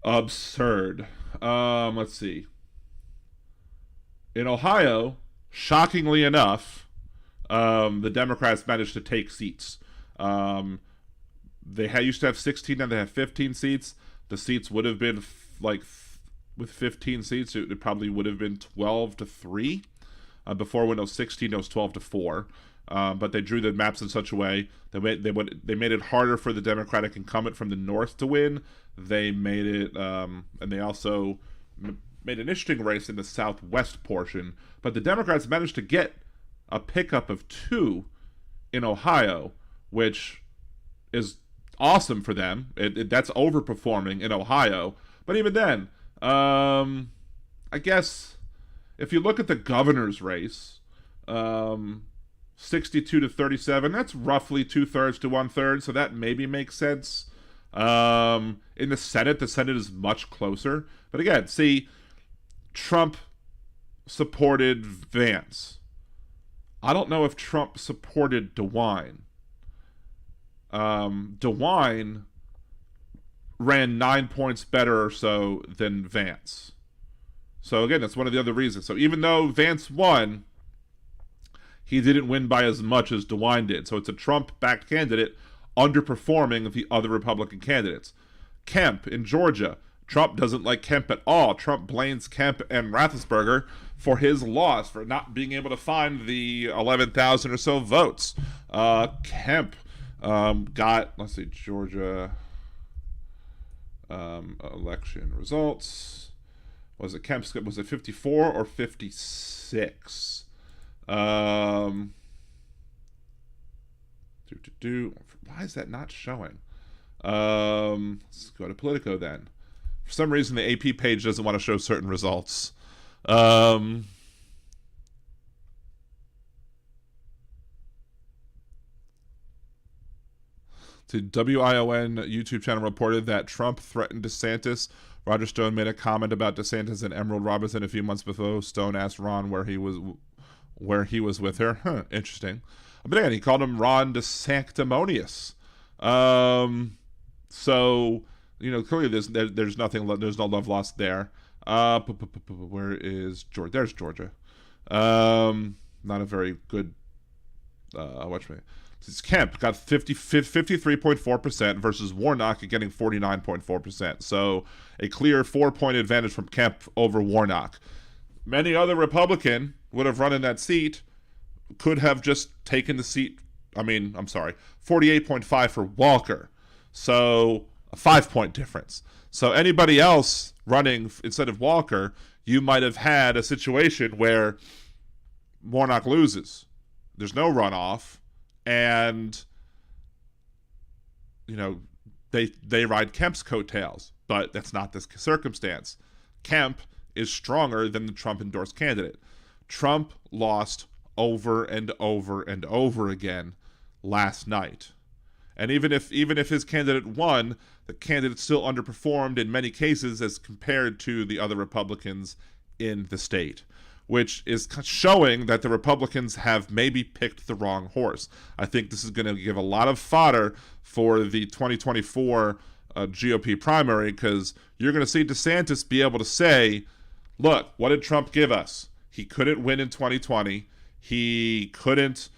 Speaker 3: absurd. Let's see. In Ohio, shockingly enough, the Democrats managed to take seats. They used to have 16, now they have 15 seats. The seats would have been with 15 seats, it probably would have been 12-3. Before, when it was 16, it was 12-4. But they drew the maps in such a way that they made it harder for the Democratic incumbent from the north to win. They made it, and they also made an interesting race in the southwest portion. But the Democrats managed to get a pickup of 2 in Ohio, which is awesome for them. That's overperforming in Ohio. But even then, I guess if you look at the governor's race, 62-37, that's roughly 2/3 to 1/3, so that maybe makes sense. In the Senate is much closer. But again, see, Trump supported Vance. I don't know if Trump supported DeWine. DeWine ran 9 points better or so than Vance. So again, that's one of the other reasons. So even though Vance won, he didn't win by as much as DeWine did. So it's a Trump-backed candidate underperforming the other Republican candidates. Kemp in Georgia. Trump doesn't like Kemp at all. Trump blames Kemp and Raffensperger for his loss, for not being able to find the 11,000 or so votes. Kemp got, let's see, Georgia election results. Was it 54 or 56? Why is that not showing? Let's go to Politico then. For some reason, the AP page doesn't want to show certain results. The WION YouTube channel reported that Trump threatened DeSantis. Roger Stone made a comment about DeSantis and Emerald Robinson a few months before. Stone asked Ron where he was with her. Interesting. But again, he called him Ron DeSanctimonious. So, clearly there's no love lost there. Where is Georgia? There's Georgia. Not a very good. Kemp got 53.4% versus Warnock getting 49.4%. So a clear 4-point advantage from Kemp over Warnock. Many other Republican would have run in that seat, could have just taken the seat. 48.5 for Walker. So a 5-point difference. So anybody else running instead of Walker, you might have had a situation where Warnock loses. There's no runoff, and they ride Kemp's coattails, but that's not the circumstance. Kemp is stronger than the Trump-endorsed candidate. Trump lost over and over and over again last night. And even if his candidate won, the candidate still underperformed in many cases as compared to the other Republicans in the state, which is showing that the Republicans have maybe picked the wrong horse. I think this is going to give a lot of fodder for the 2024 GOP primary, because you're going to see DeSantis be able to say, look, what did Trump give us? He couldn't win in 2020. He couldn't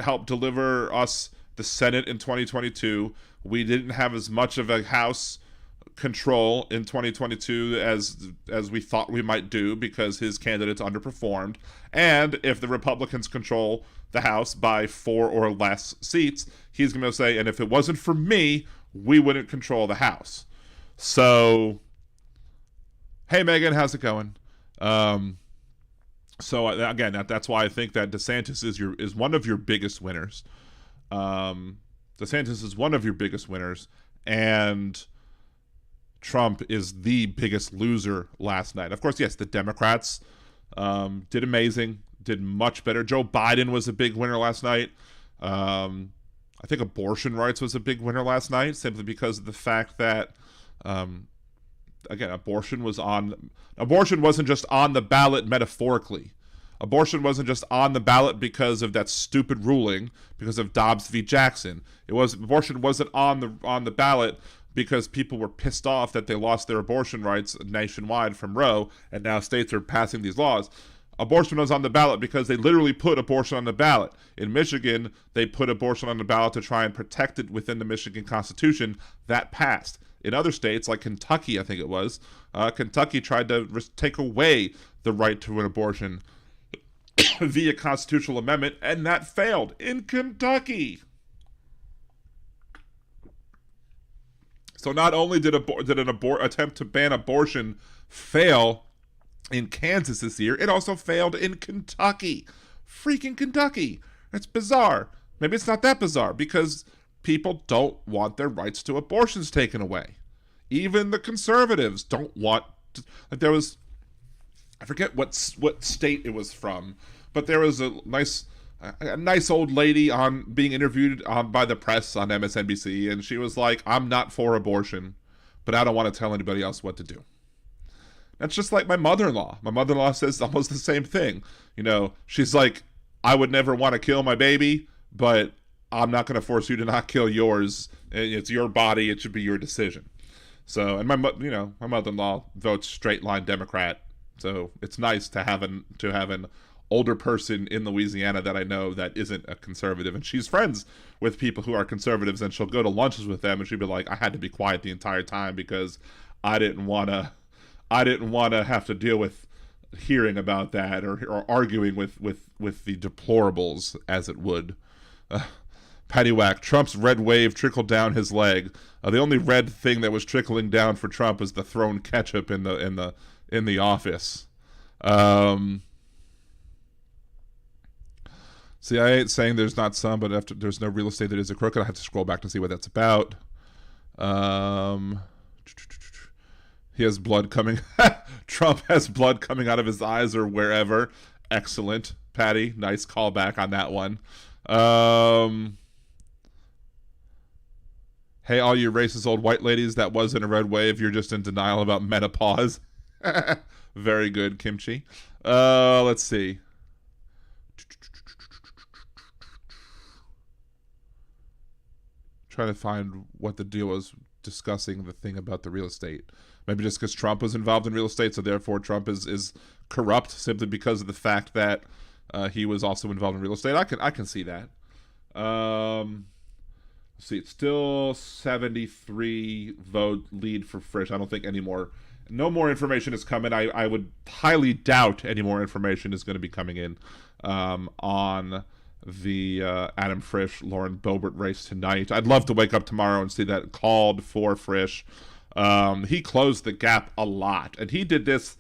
Speaker 3: help deliver us the Senate in 2022. We didn't have as much of a House control in 2022 as we thought we might do because his candidates underperformed. And if the Republicans control the House by 4 or less seats, he's going to say, and if it wasn't for me, we wouldn't control the House. So, hey, Megan, how's it going? So again, that's why I think that DeSantis is one of your biggest winners. DeSantis is one of your biggest winners, and Trump is the biggest loser last night. Of course, yes, the Democrats did amazing, did much better. Joe Biden was a big winner last night. I think abortion rights was a big winner last night, simply because of the fact that, again, abortion wasn't just on the ballot metaphorically. Abortion wasn't just on the ballot because of that stupid ruling, because of Dobbs v. Jackson. Abortion wasn't on the ballot because people were pissed off that they lost their abortion rights nationwide from Roe, and now states are passing these laws. Abortion was on the ballot because they literally put abortion on the ballot. In Michigan, they put abortion on the ballot to try and protect it within the Michigan Constitution. That passed. In other states, like Kentucky, I think it was, Kentucky tried to take away the right to an abortion via constitutional amendment, and that failed in Kentucky. So not only did an attempt to ban abortion fail in Kansas this year, it also failed in Kentucky. Freaking Kentucky. It's bizarre. Maybe it's not that bizarre, because people don't want their rights to abortions taken away. Even the conservatives don't want to, like, there was, I forget what state it was from, but there was a nice old lady being interviewed by the press on MSNBC, and she was like, I'm not for abortion, but I don't want to tell anybody else what to do. That's just like my mother-in-law. My mother-in-law says almost the same thing. She's like, I would never want to kill my baby, but I'm not going to force you to not kill yours. It's your body. It should be your decision. So, and my mother-in-law votes straight line Democrat. So it's nice to have an older person in Louisiana that I know that isn't a conservative, and she's friends with people who are conservatives, and she'll go to lunches with them, and she'll be like, I had to be quiet the entire time because I didn't want to have to deal with hearing about that or arguing with the deplorables, as it would. Paddywhack, Trump's red wave trickled down his leg. The only red thing that was trickling down for Trump was the thrown ketchup in the office. See, I ain't saying there's not some, but after there's no real estate that is a crooked. I have to scroll back to see what that's about. He has blood coming. Trump has blood coming out of his eyes or wherever. Excellent, Patty. Nice callback on that one. Hey, all you racist old white ladies, that wasn't a red wave. You're just in denial about menopause. Very good, Kimchi. Let's see. Trying to find what the deal was discussing the thing about the real estate. Maybe just because Trump was involved in real estate, so therefore Trump is corrupt simply because of the fact that he was also involved in real estate. I can see that. Let's see, it's still 73 vote lead for Frisch. I don't think no more information is coming. I would highly doubt any more information is going to be coming in on the Adam Frisch, Lauren Boebert race tonight. I'd love to wake up tomorrow and see that called for Frisch. He closed the gap a lot, and he did this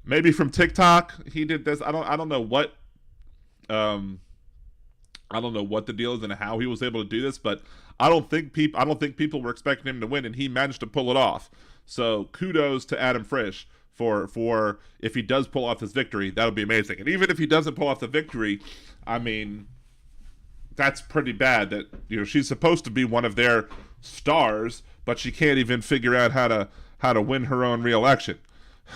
Speaker 3: maybe from TikTok he did this. I don't know what the deal is and how he was able to do this, but I don't think people were expecting him to win, and he managed to pull it off. So kudos to Adam Frisch for if he does pull off this victory, that would be amazing. And even if he doesn't pull off the victory, I mean, that's pretty bad that, you know, she's supposed to be one of their stars, but she can't even figure out how to win her own re-election.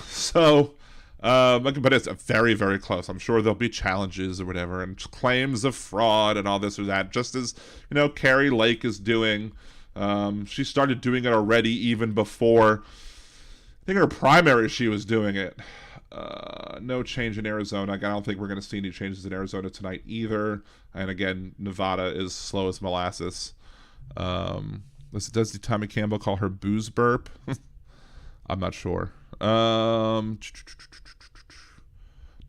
Speaker 3: So, but it's very, very close. I'm sure there'll be challenges or whatever and claims of fraud and all this or that, just as, you know, Carrie Lake is doing. She started doing it already even before, I think her primary she was doing it. No change in Arizona. I don't think we're going to see any changes in Arizona tonight either. And again, Nevada is slow as molasses. Does the Tommy Campbell call her booze burp? I'm not sure.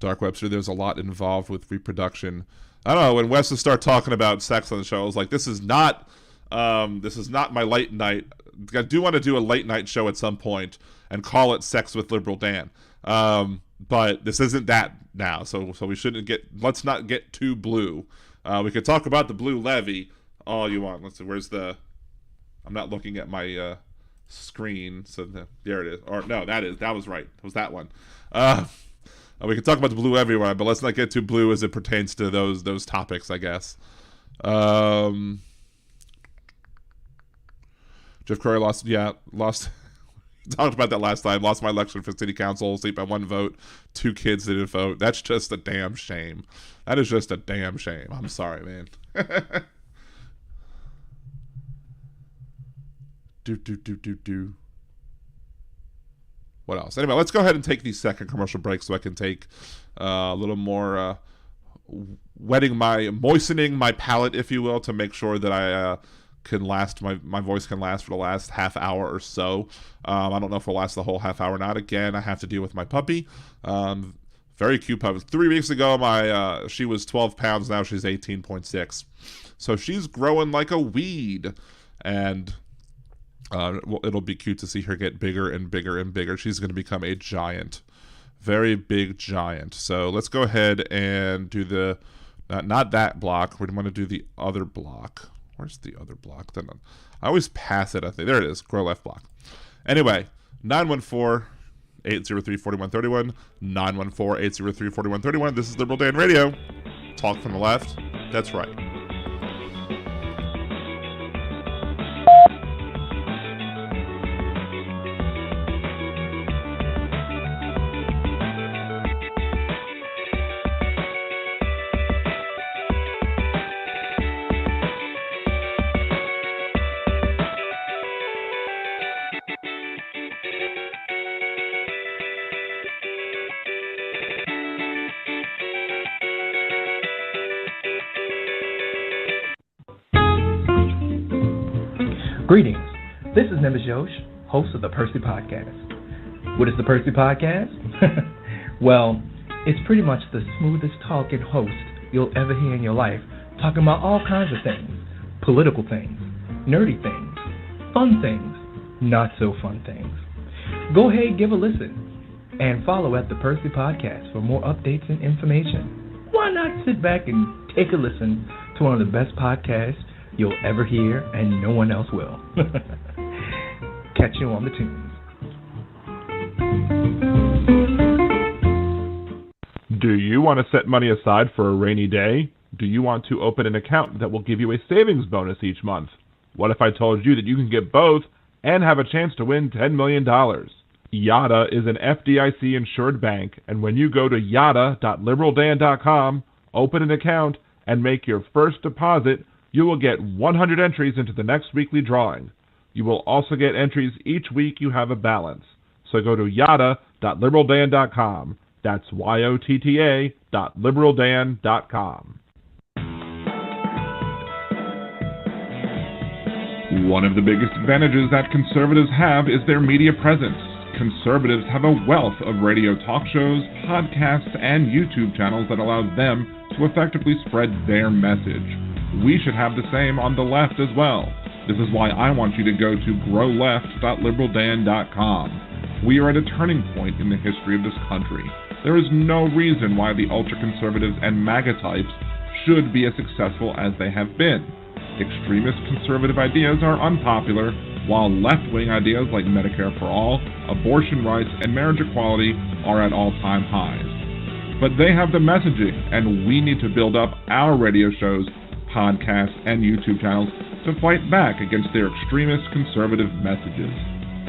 Speaker 3: Dark Webster, there's a lot involved with reproduction. I don't know, when Wes would start talking about sex on the show, I was like, this is not my late night. I do want to do a late night show at some point and call it Sex with Liberal Dan. But this isn't that now, so we shouldn't let's not get too blue. We could talk about the blue levee all you want. Let's see, I'm not looking at my screen, so there it is. Or no, that was right. It was that one. We can talk about the blue everywhere, but let's not get too blue as it pertains to those topics, I guess. Jeff Curry lost. Talked about that last time. Lost my election for city council. Sleep by one vote. 2 kids didn't vote. That's just a damn shame. That is just a damn shame. I'm sorry, man. do. What else? Anyway, let's go ahead and take the second commercial break so I can take a little more moistening my palate, if you will, to make sure that I my voice can last for the last half hour or so. I don't know if it'll last the whole half hour or not. Again, I have to deal with my puppy. Very cute puppy. 3 weeks ago, she was 12 pounds. Now she's 18.6. So she's growing like a weed. And it'll be cute to see her get bigger and bigger and bigger. She's going to become a giant. Very big giant. So let's go ahead and do not that block. We want to do the other block. Where's the other block? I always pass it, I think. There it is. Grow left block. Anyway, 914-803-4131. 914-803-4131. This is Liberal Dan Radio. Talk from the left. That's right.
Speaker 7: Greetings. This is Nimbus Yosh, host of the Percy Podcast. What is the Percy Podcast? Well, it's pretty much the smoothest talking host you'll ever hear in your life, talking about all kinds of things. Political things, nerdy things, fun things, not so fun things. Go ahead, give a listen, and follow at the Percy Podcast for more updates and information. Why not sit back and take a listen to one of the best podcasts you'll ever hear, and no one else will. Catch you on the tunes.
Speaker 2: Do you want to set money aside for a rainy day? Do you want to open an account that will give you a savings bonus each month? What if I told you that you can get both and have a chance to win $10 million? Yada is an FDIC-insured bank, and when you go to yada.liberaldan.com, open an account, and make your first deposit, you will get 100 entries into the next weekly drawing. You will also get entries each week you have a balance. So go to yada.liberaldan.com. That's YOTTA.liberaldan.com. One of the biggest advantages that conservatives have is their media presence. Conservatives have a wealth of radio talk shows, podcasts, and YouTube channels that allow them to effectively spread their message. We should have the same on the left as well. This is why I want you to go to growleft.liberaldan.com. We are at a turning point in the history of this country. There is no reason why the ultra-conservatives and MAGA types should be as successful as they have been. Extremist conservative ideas are unpopular, while left-wing ideas like Medicare for all, abortion rights, and marriage equality are at all-time highs. But they have the messaging, and we need to build up our radio shows, podcasts, and YouTube channels to fight back against their extremist conservative messages.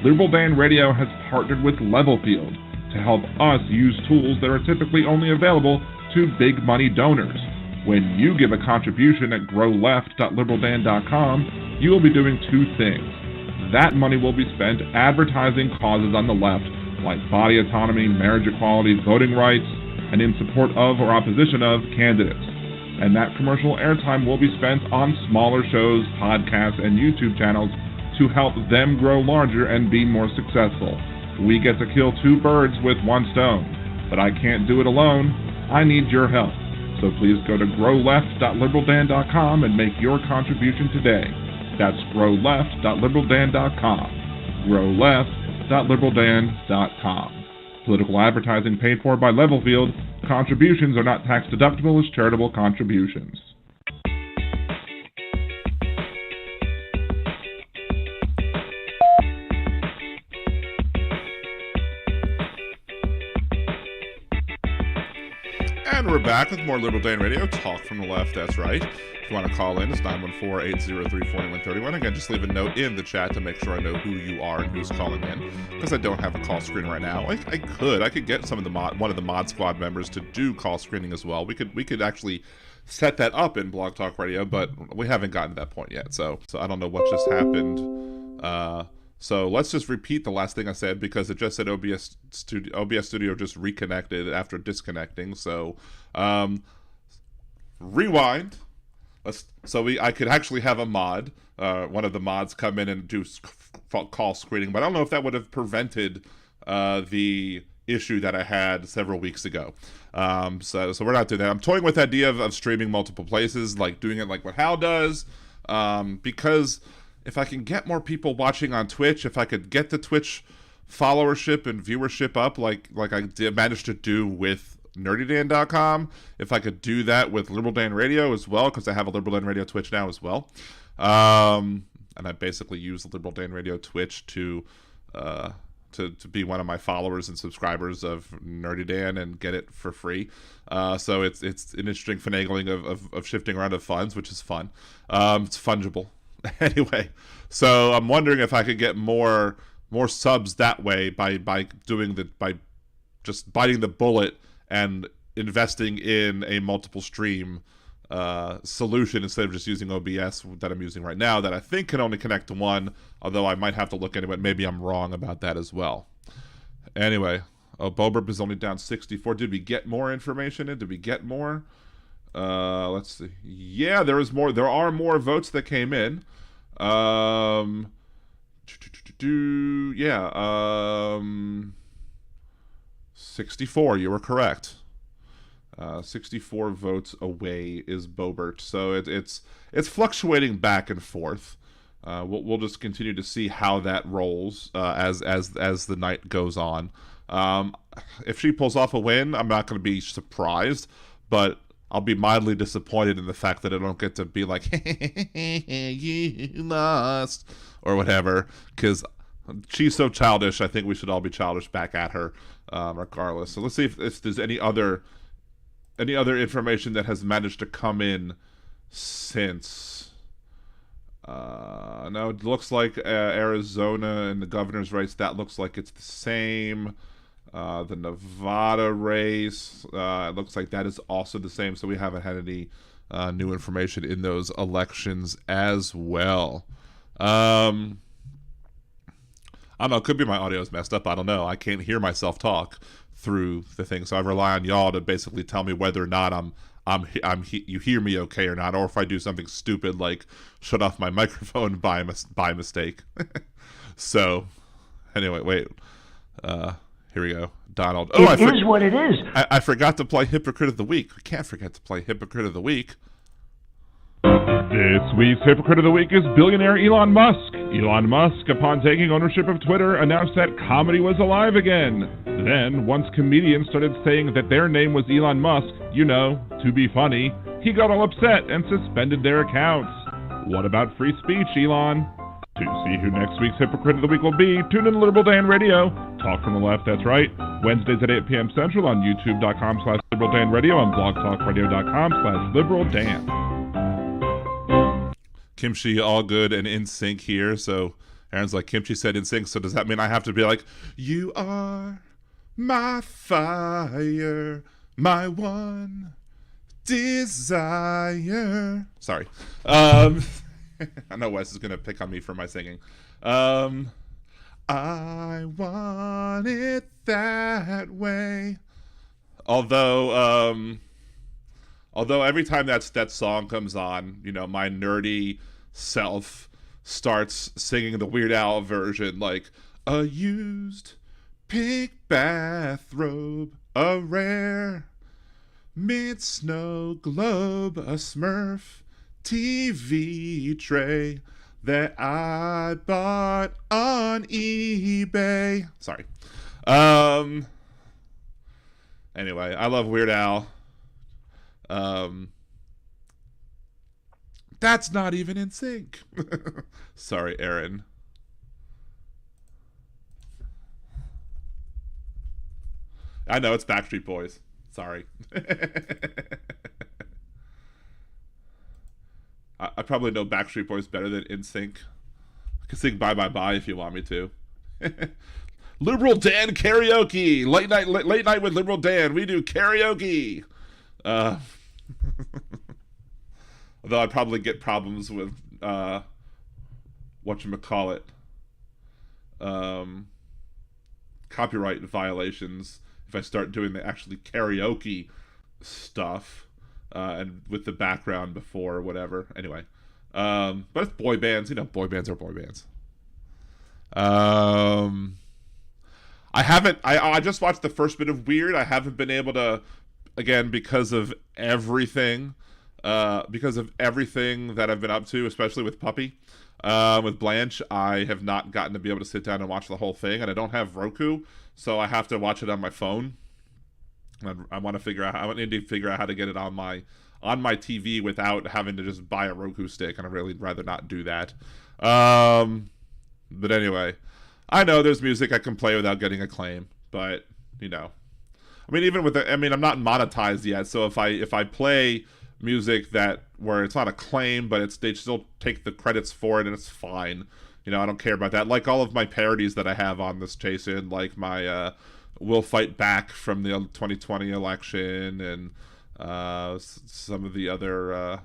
Speaker 2: Liberal Dan Radio has partnered with Leveefield to help us use tools that are typically only available to big money donors. When you give a contribution at growleft.liberaldan.com, you will be doing two things. That money will be spent advertising causes on the left, like body autonomy, marriage equality, voting rights, and in support of or opposition of candidates. And that commercial airtime will be spent on smaller shows, podcasts, and YouTube channels to help them grow larger and be more successful. We get to kill two birds with one stone, but I can't do it alone. I need your help. So please go to growleft.liberaldan.com and make your contribution today. That's growleft.liberaldan.com. growleft.liberaldan.com. Political advertising paid for by Leveefield. Contributions are not tax deductible as charitable contributions.
Speaker 3: And we're back with more Liberal Dan Radio, talk from the left, that's right. If you want to call in, it's 914-803-4131. Again, just leave a note in the chat to make sure I know who you are and who's calling in, because I don't have a call screen right now. I could get some of the one of the mod squad members to do call screening as well. We could actually set that up in Blog Talk Radio, but we haven't gotten to that point yet. So I don't know what just happened. So let's just repeat the last thing I said, because it just said OBS Studio just reconnected after disconnecting. So rewind. I could actually have a mod, one of the mods, come in and do call screening, but I don't know if that would have prevented the issue that I had several weeks ago. So we're not doing that. I'm toying with the idea of streaming multiple places, like doing it like what Hal does, because if I can get more people watching on Twitch, if I could get the Twitch followership and viewership up like I did manage to do with nerdydan.com, if I could do that with Liberal Dan Radio as well, because I have a Liberal Dan Radio Twitch now as well, and I basically use the Liberal Dan Radio Twitch to be one of my followers and subscribers of Nerdy Dan and get it for free. So it's an interesting finagling of shifting around of funds, which is fun. It's fungible. Anyway, so I'm wondering if I could get more subs that way by just biting the bullet and investing in a multiple stream solution instead of just using OBS that I'm using right now, that I think can only connect to one, although I might have to look into it. Maybe I'm wrong about that as well. Anyway, Boburp is only down 64. Did we get more information in? Did we get more? Let's see. Yeah, there is more. There are more votes that came in. 64. You were correct. 64 votes away is Bobert. So it's fluctuating back and forth. We'll just continue to see how that rolls as the night goes on. If she pulls off a win, I'm not going to be surprised, but I'll be mildly disappointed in the fact that I don't get to be like, you lost, or whatever, because she's so childish. I think we should all be childish back at her, regardless. So let's see if there's any other information that has managed to come in since. No, it looks like Arizona and the governor's race, that looks like it's the same. The Nevada race, it looks like that is also the same, so we haven't had any new information in those elections as well. I don't know, it could be my audio is messed up, I don't know. I can't hear myself talk through the thing, so I rely on y'all to basically tell me whether or not you hear me okay or not, or if I do something stupid like shut off my microphone by mistake. So, anyway, wait. Here we go. Donald. Oh,
Speaker 4: it is what it is.
Speaker 3: I forgot to play Hypocrite of the Week. We can't forget to play Hypocrite of the Week.
Speaker 2: This week's Hypocrite of the Week is billionaire Elon Musk. Elon Musk, upon taking ownership of Twitter, announced that comedy was alive again. Then, once comedians started saying that their name was Elon Musk, you know, to be funny, he got all upset and suspended their accounts. What about free speech, Elon? To see who next week's Hypocrite of the Week will be, tune in to Liberal Dan Radio. Talk from the left, that's right. Wednesdays at 8 p.m. Central on youtube.com/LiberalDanRadio and blogtalkradio.com/LiberalDan.
Speaker 3: Kimchi all good and in sync here. So Aaron's like, Kimchi said in sync, so does that mean I have to be like, you are my fire, my one desire? Sorry. I know Wes is going to pick on me for my singing. I want it that way. Although every time that song comes on, you know, my nerdy self starts singing the Weird Al version, like, a used pink bathrobe, a rare mint snow globe, a Smurf TV tray that I bought on eBay. Sorry. Anyway, I love Weird Al. That's not even in sync. Sorry, Aaron. I know, it's Backstreet Boys. Sorry. I probably know Backstreet Boys better than NSYNC. I can sing Bye Bye Bye if you want me to. Liberal Dan karaoke. Late night with Liberal Dan. We do karaoke. Although I'd probably get problems with whatchamacallit, copyright violations if I start doing the actually karaoke stuff and with the background before or whatever. Anyway, but it's boy bands. You know, boy bands are boy bands. I just watched the first bit of Weird. I haven't been able to, again, because of everything that I've been up to, especially with Puppy, with Blanche, I have not gotten to be able to sit down and watch the whole thing, and I don't have Roku, so I have to watch it on my phone. I need to figure out how to get it on my TV without having to just buy a Roku stick, and I'd really rather not do that. But anyway, I know there's music I can play without getting a claim, but you know, I mean, even with I'm not monetized yet, so if I play music where it's not a claim, but they still take the credits for it, and it's fine. You know, I don't care about that. Like all of my parodies that I have on this Jason, like my "We'll Fight Back" from the 2020 election, and some of the other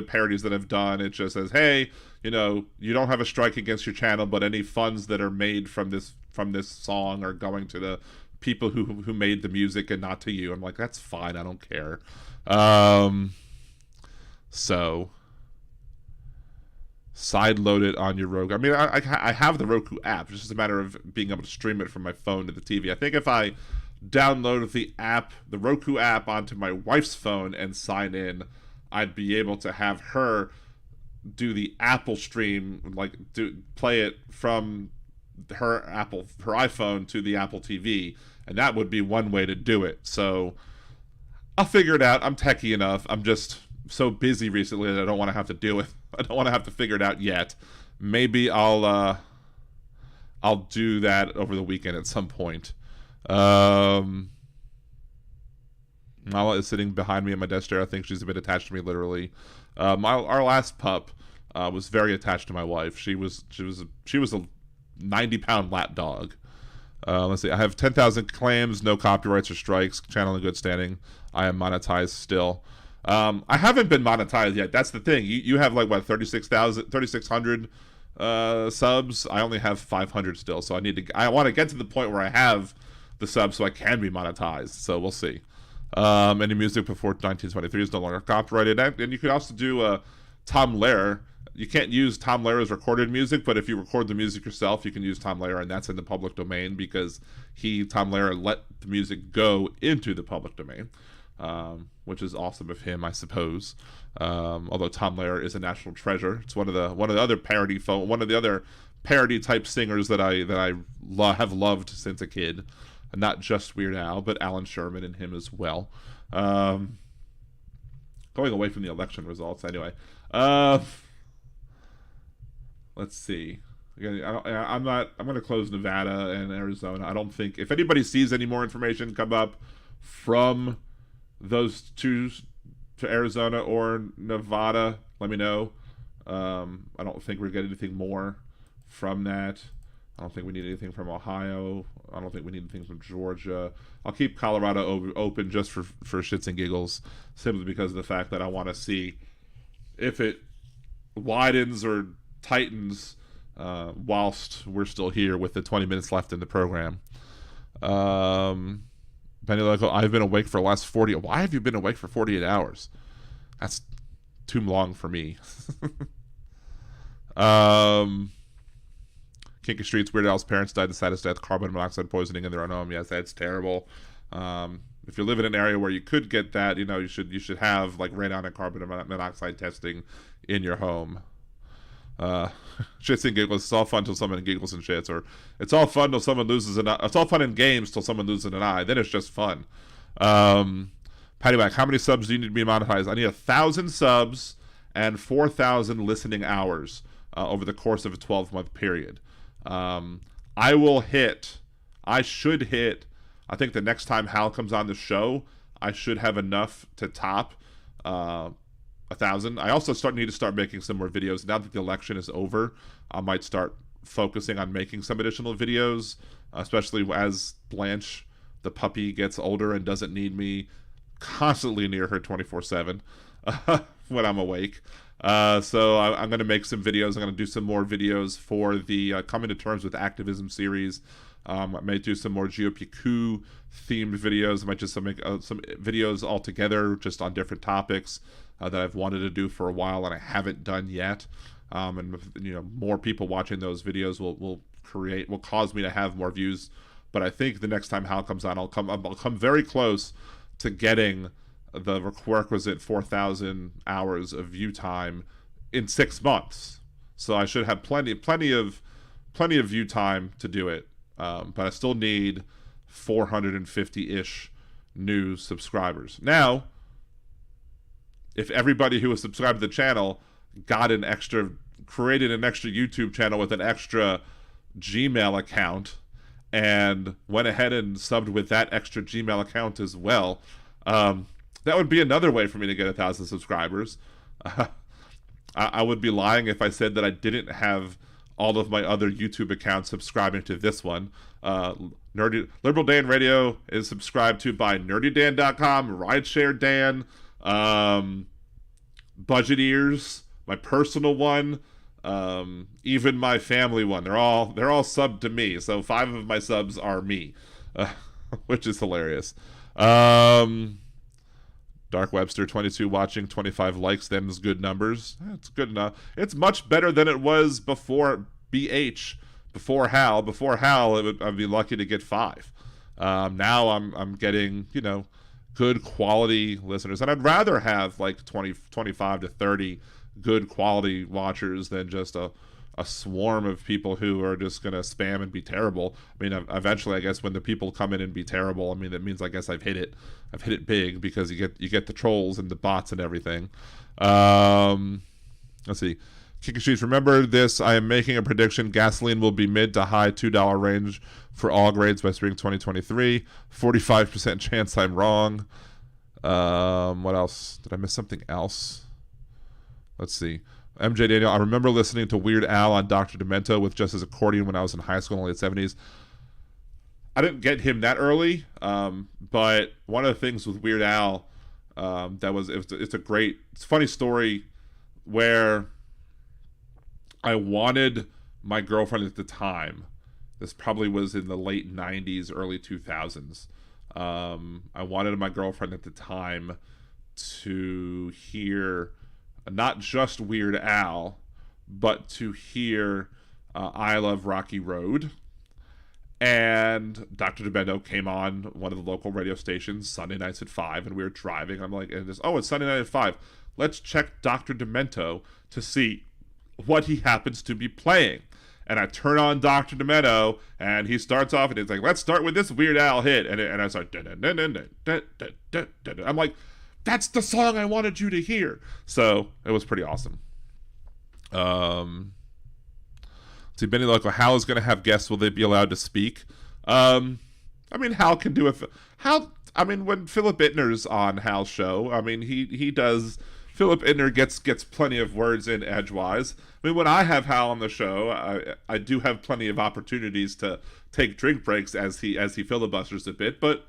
Speaker 3: parodies that I've done. It just says, hey, you know, you don't have a strike against your channel, but any funds that are made from this song are going to the people who made the music and not to you. I'm like, that's fine. I don't care. So sideload it on your Roku. I mean, I have the Roku app. It's just a matter of being able to stream it from my phone to the TV. I think if I download the Roku app onto my wife's phone and sign in, I'd be able to have her do the Apple stream, like play it from her iPhone to the Apple TV, and that would be one way to do it. So I'll figure it out. I'm techie enough. I'm just so busy recently that I don't want to have to deal with. I don't want to have to figure it out yet. Maybe I'll do that over the weekend at some point. Mala is sitting behind me in my desk chair. I think she's a bit attached to me, literally. Our last pup was very attached to my wife. She was a 90-pound lap dog. Let's see. I have 10,000 claims, no copyrights or strikes. Channel in good standing. I am monetized still. I haven't been monetized yet. That's the thing. You have like what, 3,600 subs. I only have 500 still. So I want to get to the point where I have the subs so I can be monetized. So we'll see. Any music before 1923 is no longer copyrighted. And you could also do Tom Lehrer. You can't use Tom Lehrer's recorded music, but if you record the music yourself, you can use Tom Lehrer, and that's in the public domain because Tom Lehrer let the music go into the public domain. which is awesome of him, I suppose. Although Tom Lehrer is a national treasure. It's one of the other parody type singers that I have loved since a kid, and not just Weird Al, but Alan Sherman and him as well. Going away from the election results anyway. Let's see. Again, I'm going to close Nevada and Arizona. I don't think, if anybody sees any more information come up from those two to Arizona or Nevada, let me know. I don't think we're getting anything more from that. I don't think we need anything from Ohio. I don't think we need anything from Georgia. I'll keep Colorado open just for shits and giggles, simply because of the fact that I want to see if it widens or tightens whilst we're still here with the 20 minutes left in the program. Benny Loco, I've been awake for the last 40. Why have you been awake for 48 hours? That's too long for me. Kinky Streets, Weird Al's parents died the saddest death, carbon monoxide poisoning in their own home. Yes, that's terrible. If you live in an area where you could get that, you should have like radon and carbon monoxide testing in your home. Shits and giggles. It's all fun till someone giggles and shits, or it's all fun till someone loses an eye. It's all fun in games till someone loses an eye. Then it's just fun. Patty Mac, how many subs do you need to be monetized? I need 1,000 subs and 4,000 listening hours over the course of a 12-month period. I should hit, I think the next time Hal comes on the show, I should have enough to top 1,000. I also need to start making some more videos. Now that the election is over, I might start focusing on making some additional videos, especially as Blanche, the puppy, gets older and doesn't need me constantly near her 24/7 when I'm awake. So I'm going to make some videos. I'm going to do some more videos for the Coming to Terms with Activism series. I may do some more GOP coup themed videos. I might just make some videos all together, just on different topics that I've wanted to do for a while and I haven't done yet. And more people watching those videos will cause me to have more views. But I think the next time Hal comes on, I'll come very close to getting the requisite 4,000 hours of view time in 6 months. So I should have plenty of view time to do it. But I still need 450-ish new subscribers. Now, if everybody who was subscribed to the channel created an extra YouTube channel with an extra Gmail account and went ahead and subbed with that extra Gmail account as well, that would be another way for me to get 1,000 subscribers. I would be lying if I said that I didn't have all of my other YouTube accounts subscribing to this one. Liberal Dan Radio is subscribed to by nerdydan.com, Rideshare Dan, Budget my personal one, even my family one. They're all subbed to me. So 5 of my subs are me, which is hilarious. Dark Webster 22 watching, 25 likes. Them's good numbers. It's good enough. It's much better than it was before BH, before Hal. Before Hal, I'd be lucky to get 5. Now I'm getting good quality listeners, and I'd rather have like 25 to 30 good quality watchers than just a swarm of people who are just going to spam and be terrible. I mean, eventually, I guess when the people come in and be terrible, I mean, that means I guess I've hit it big, because you get the trolls and the bots and everything. Let's see. Kicking Streets, remember this, I am making a prediction. Gasoline will be mid to high $2 range for all grades by spring 2023. 45% chance I'm wrong. What else? Did I miss something else? Let's see. MJ Daniel, I remember listening to Weird Al on Dr. Demento with just his accordion when I was in high school in the late 70s. I didn't get him that early, but one of the things with Weird Al, it's a funny story where I wanted my girlfriend at the time. This probably was in the late 90s, early 2000s. I wanted my girlfriend at the time to hear not just Weird Al, but to hear I Love Rocky Road. And Dr. Demento came on one of the local radio stations Sunday nights at 5, and we were driving. I'm like, it's Sunday night at 5. Let's check Dr. Demento to see what he happens to be playing. And I turn on Dr. Demento, and he starts off, and he's like, let's start with this Weird Al hit. And I start, I'm like, that's the song I wanted you to hear. So it was pretty awesome. See, Benny Loco, Hal is going to have guests. Will they be allowed to speak? I mean, Hal can do it. When Philip Ittner's on Hal's show, he does. Philip Ittner gets plenty of words in edgewise. I mean, when I have Hal on the show, I do have plenty of opportunities to take drink breaks as he filibusters a bit. But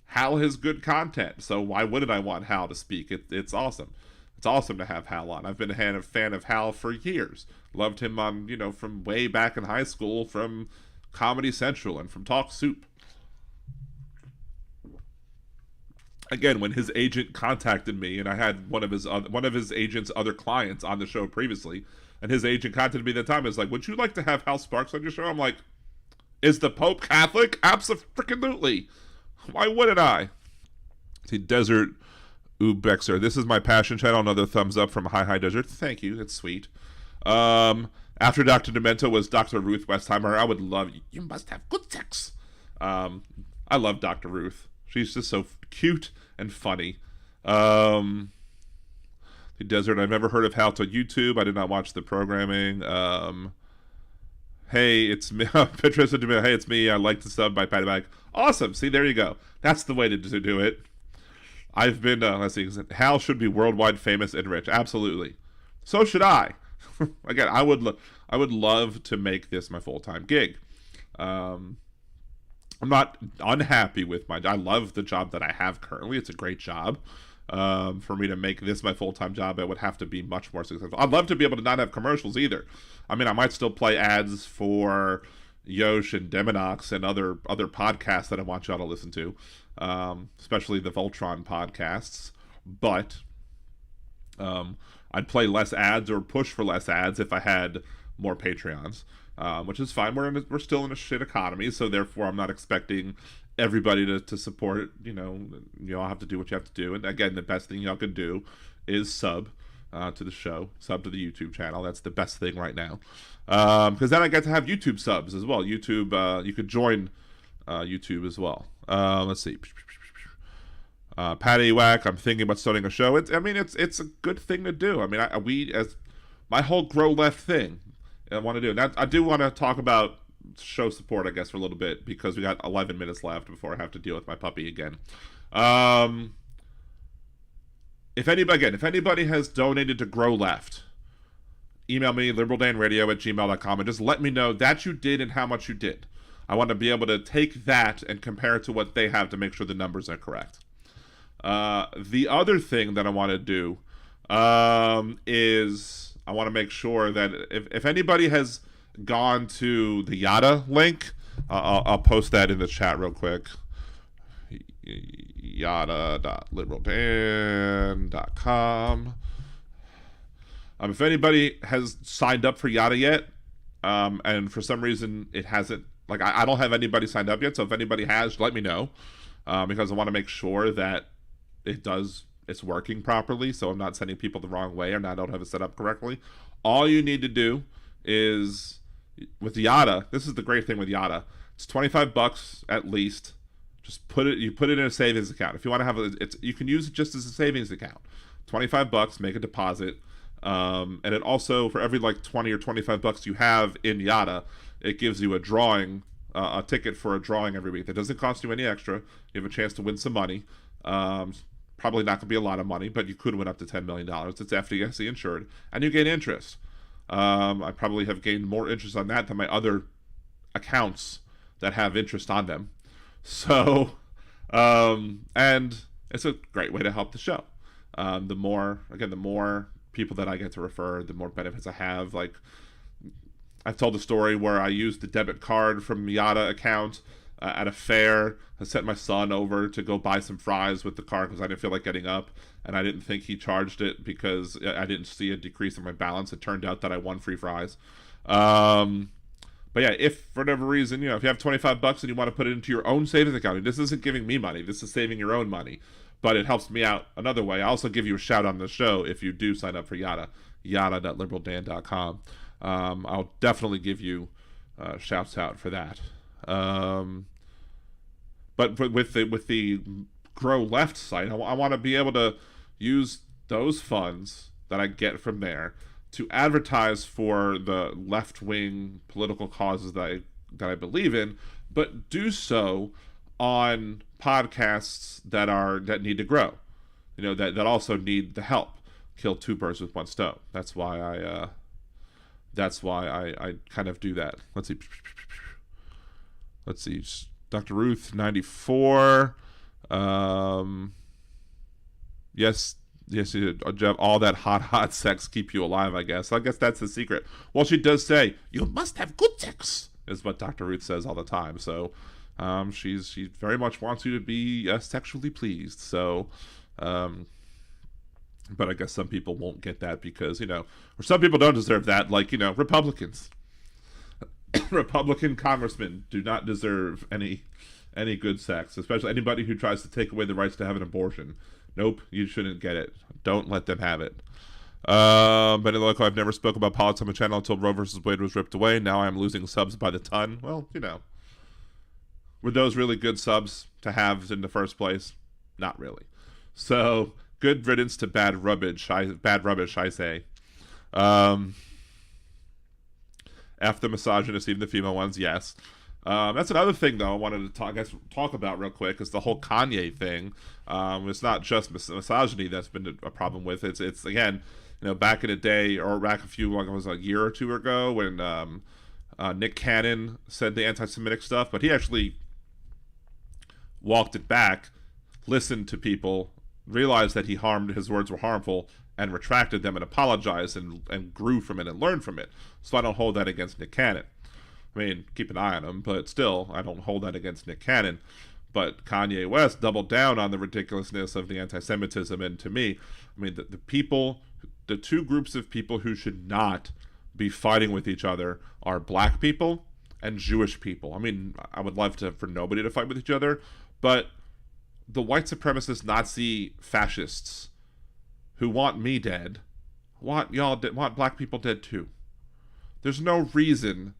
Speaker 3: Hal has good content, so why wouldn't I want Hal to speak? It's awesome. It's awesome to have Hal on. I've been a fan of Hal for years. Loved him on, from way back in high school, from Comedy Central and from Talk Soup. Again, when his agent contacted me, and I had one of his agent's other clients on the show previously, and his agent contacted me at the time, is like, would you like to have Hal Sparks on your show? I'm like, is the Pope Catholic? Abso-freaking-lutely. Why wouldn't I? See, Desert Ubexer. This is my passion channel. Another thumbs up from Hi Desert. Thank you. It's sweet. After Dr. Demento was Dr. Ruth Westheimer. I would love you must have good sex. I love Dr. Ruth. She's just so cute and funny. The Desert. I've never heard of Hal to YouTube. I did not watch the programming. Hey, it's me. Patricia Demento. Hey, it's me. I like the sub by Patty Bag. Awesome. See, there you go. That's the way to do it. I've been, let's see, Hal should be worldwide famous and rich. Absolutely. So should I. Again, I would love to make this my full-time gig. I'm not unhappy with I love the job that I have currently. It's a great job. For me to make this my full-time job, it would have to be much more successful. I'd love to be able to not have commercials either. I mean, I might still play ads for Yosh and Deminox and other podcasts that I want y'all to listen to. Especially the Voltron podcasts, but I'd play less ads or push for less ads if I had more Patreons, which is fine. We're still in a shit economy, so therefore I'm not expecting everybody to support it. You all have to do what you have to do, and again, the best thing y'all can do is sub to the show, sub to the YouTube channel. That's the best thing right now, because then I get to have YouTube subs as well. YouTube, you could join YouTube as well. Let's see. Patty Whack, I'm thinking about starting a show. It's a good thing to do. I mean, we as my whole Grow Left thing, I want to do. And I do want to talk about show support, I guess, for a little bit, because we got 11 minutes left before I have to deal with my puppy again. If anybody has donated to Grow Left, email me, liberaldanradio@gmail.com, and just let me know that you did and how much you did. I want to be able to take that and compare it to what they have to make sure the numbers are correct. The other thing that I want to do is I want to make sure that if anybody has gone to the Yada link, I'll post that in the chat real quick. Yada.liberaldan.com. If anybody has signed up for Yada yet, and for some reason it hasn't, I don't have anybody signed up yet, so if anybody has, let me know, because I want to make sure that it's working properly, so I'm not sending people the wrong way, or I don't have it set up correctly. All you need to do is, with Yada, this is the great thing with Yada, it's $25 at least. Just put it in a savings account. If you want to have you can use it just as a savings account. $25, make a deposit, and it also, for every 20 or $25 you have in Yada, it gives you a drawing, a ticket for a drawing every week. That doesn't cost you any extra. You have a chance to win some money. Probably not going to be a lot of money, but you could win up to $10 million. It's FDIC insured, and you gain interest. I probably have gained more interest on that than my other accounts that have interest on them. So, and it's a great way to help the show. The more people that I get to refer, the more benefits I have. I've told a story where I used the debit card from Yada account at a fair. I sent my son over to go buy some fries with the card because I didn't feel like getting up, and I didn't think he charged it because I didn't see a decrease in my balance. It turned out that I won free fries. But yeah, if for whatever reason, if you have $25 and you want to put it into your own savings account, this isn't giving me money. This is saving your own money. But it helps me out another way. I also give you a shout on the show if you do sign up for Yada, yada.liberaldan.com. I'll definitely give you shouts out for that. But with the Grow Left site, I want to be able to use those funds that I get from there to advertise for the left-wing political causes that I believe in, but do so on podcasts that need to grow, that also need the help. Kill two birds with one stone. That's why I kind of do that. Let's see. Dr. Ruth 94. Yes, all that hot sex keep you alive, I guess. I guess that's the secret. Well, she does say, you must have good sex, is what Dr. Ruth says all the time. So she very much wants you to be sexually pleased. So, but I guess some people won't get that because, or some people don't deserve that, like, Republicans. Republican congressmen do not deserve any good sex, especially anybody who tries to take away the rights to have an abortion. Nope, you shouldn't get it. Don't let them have it. But look, I've never spoke about politics on my channel until Roe versus Wade was ripped away. Now I'm losing subs by the ton. Well, were those really good subs to have in the first place? Not really. So good riddance to bad rubbish. I say. F the misogynist, even the female ones. Yes. That's another thing, though, I wanted to talk about real quick, is the whole Kanye thing. It's not just misogyny that's been a problem with it. It's again, back in the day, or back a year or two ago, when Nick Cannon said the anti-Semitic stuff, but he actually walked it back, listened to people, realized that his words were harmful, and retracted them and apologized and grew from it and learned from it. So I don't hold that against Nick Cannon. I mean, keep an eye on him, but still, I don't hold that against Nick Cannon. But Kanye West doubled down on the ridiculousness of the anti-Semitism, and to me, the two groups of people who should not be fighting with each other are black people and Jewish people. I mean, I would love for nobody to fight with each other, but the white supremacist Nazi fascists who want me dead want black people dead too. There's no reason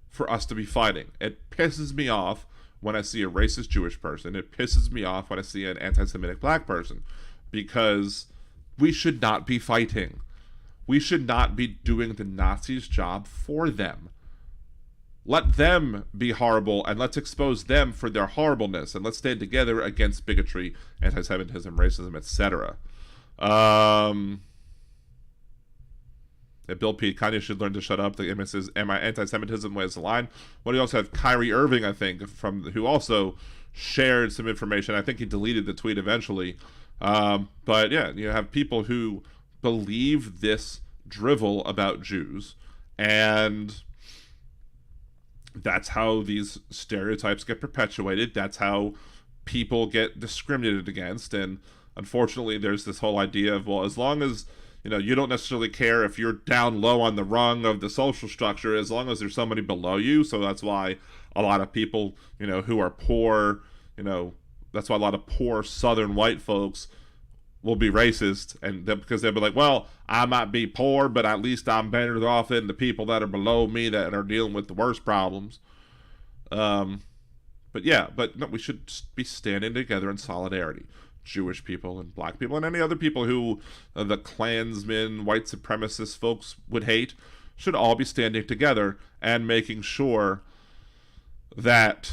Speaker 3: for us to be fighting. It pisses me off when I see a racist Jewish person. It pisses me off when I see an anti-Semitic black person, because we should not be fighting. We should not be doing the Nazis' job for them. Let them be horrible, and let's expose them for their horribleness, and let's stand together against bigotry, anti-Semitism, racism, etc. Bill P. Kanye should learn to shut up. The image says, anti-Semitism was the line. Well, you also have Kyrie Irving, I think, who also shared some information. I think he deleted the tweet eventually. But yeah, you have people who believe this drivel about Jews, and that's how these stereotypes get perpetuated. That's how people get discriminated against. And unfortunately, there's this whole idea of, well, as long as you don't necessarily care if you're down low on the rung of the social structure, as long as there's somebody below you. So that's why a lot of people, who are poor, that's why a lot of poor Southern white folks will be racist, and because they'll be like, well, I might be poor, but at least I'm better off than the people that are below me that are dealing with the worst problems. No, we should be standing together in solidarity. Jewish people and black people and any other people who the Klansmen, white supremacist folks would hate, should all be standing together and making sure that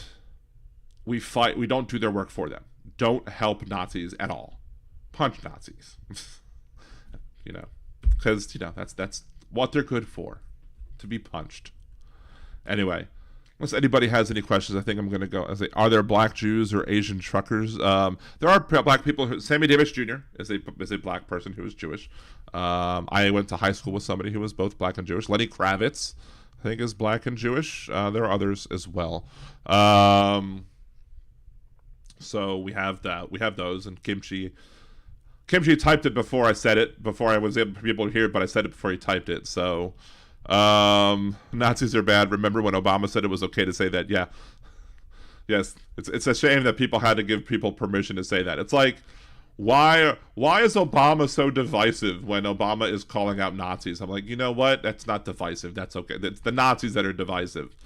Speaker 3: we don't do their work for them. Don't help Nazis at all. Punch Nazis. Because, that's what they're good for, to be punched. Anyway, unless anybody has any questions, I think I'm going to go. Are there black Jews or Asian truckers? There are black people. Sammy Davis Jr. is a black person who is Jewish. I went to high school with somebody who was both black and Jewish. Lenny Kravitz, I think, is black and Jewish. There are others as well. So we have that. We have those. And Kimchi typed it before I said it, before I was able for people to hear it, but I said it before he typed it. So Nazis are bad. Remember when Obama said it was okay to say that? Yeah. Yes. It's a shame that people had to give people permission to say that. It's like, why is Obama so divisive when Obama is calling out Nazis? I'm like, you know what? That's not divisive. That's okay. It's the Nazis that are divisive.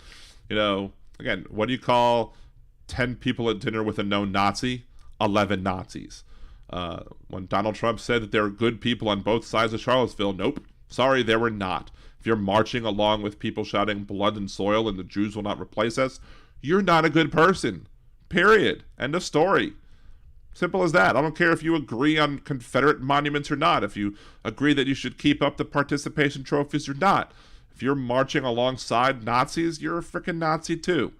Speaker 3: You know, again, what do you call 10 people at dinner with a known Nazi? 11 Nazis. When Donald Trump said that there were good people on both sides of Charlottesville, nope. Sorry, there were not. If you're marching along with people shouting blood and soil and the Jews will not replace us, you're not a good person. Period. End of story. Simple as that. I don't care if you agree on Confederate monuments or not. If you agree that you should keep up the participation trophies or not. If you're marching alongside Nazis, you're a freaking Nazi too.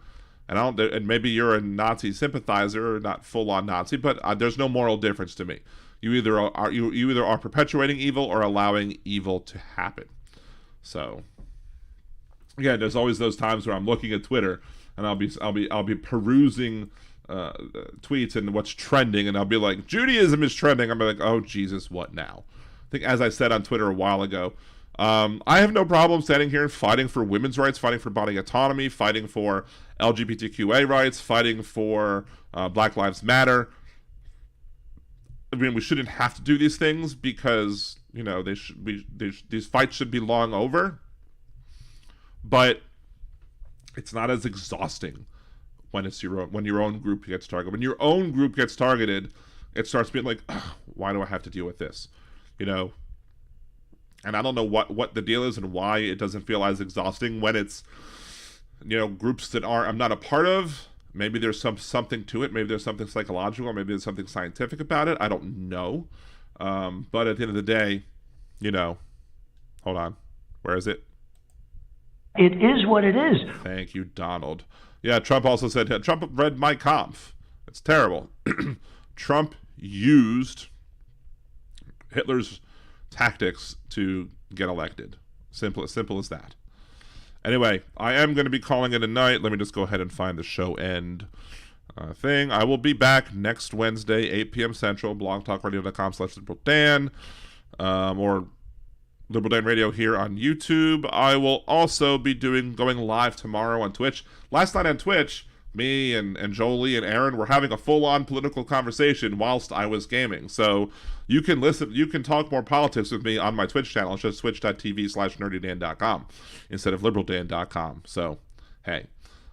Speaker 3: And maybe you're a Nazi sympathizer or not full-on Nazi, but there's no moral difference to me. You either are perpetuating evil or allowing evil to happen. So, again, there's always those times where I'm looking at Twitter and I'll be perusing tweets and what's trending, and I'll be like, Judaism is trending. I'm like, oh Jesus, what now? I think, as I said on Twitter a while ago, I have no problem standing here and fighting for women's rights, fighting for body autonomy, fighting for LGBTQA rights, fighting for Black Lives Matter. I mean, we shouldn't have to do these things because, you know, these fights should be long over. But it's not as exhausting when your own group gets targeted. When your own group gets targeted, it starts being like, why do I have to deal with this? You know. And I don't know what the deal is and why it doesn't feel as exhausting when it's, you know, groups that I'm not a part of. Maybe there's something to it. Maybe there's something psychological, or maybe there's something scientific about it. I don't know. But at the end of the day, you know, hold on. Where is it?
Speaker 4: It is what it is.
Speaker 3: Thank you, Donald. Yeah, Trump also said, Trump read Mein Kampf. It's terrible. Trump used Hitler's tactics to get elected. Simple as that. Anyway, I am going to be calling it a night. Let me just go ahead and find the show end thing. I will be back next Wednesday, 8 p.m. Central, blogtalkradio.com/LiberalDan, or Liberal Dan Radio here on YouTube. I will also be going live tomorrow on Twitch. Last night on Twitch, me and Jolie and Aaron were having a full-on political conversation whilst I was gaming. So you can talk more politics with me on my Twitch channel. It's just twitch.tv/nerdydan.com instead of liberaldan.com. So, hey,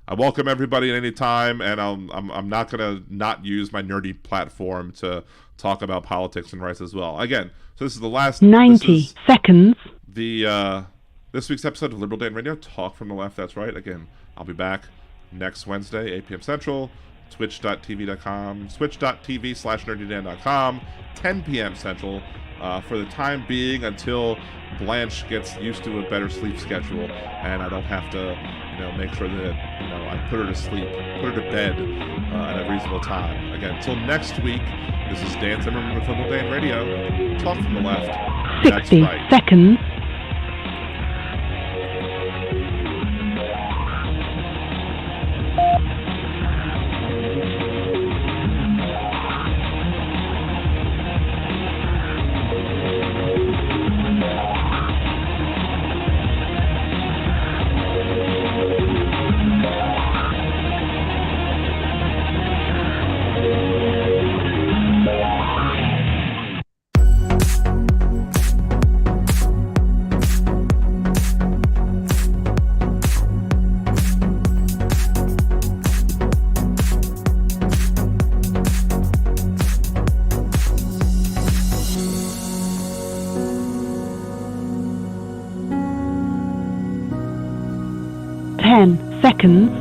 Speaker 3: I welcome everybody at any time, and I'm not gonna not use my nerdy platform to talk about politics and rights as well. Again, so this is the last
Speaker 1: 90 seconds.
Speaker 3: This week's episode of Liberal Dan Radio, Talk from the Left. That's right. Again, I'll be back next Wednesday, 8 p.m. Central, twitch.tv/nerdydan.com, 10 p.m. Central, for the time being until Blanche gets used to a better sleep schedule and I don't have to, make sure that, I put her to sleep, put her to bed at a reasonable time. Again, until next week, this is Dan Zimmerman with Liberal Dan Radio. Talk from the left.
Speaker 1: 60
Speaker 3: That's right.
Speaker 1: seconds. Seconds.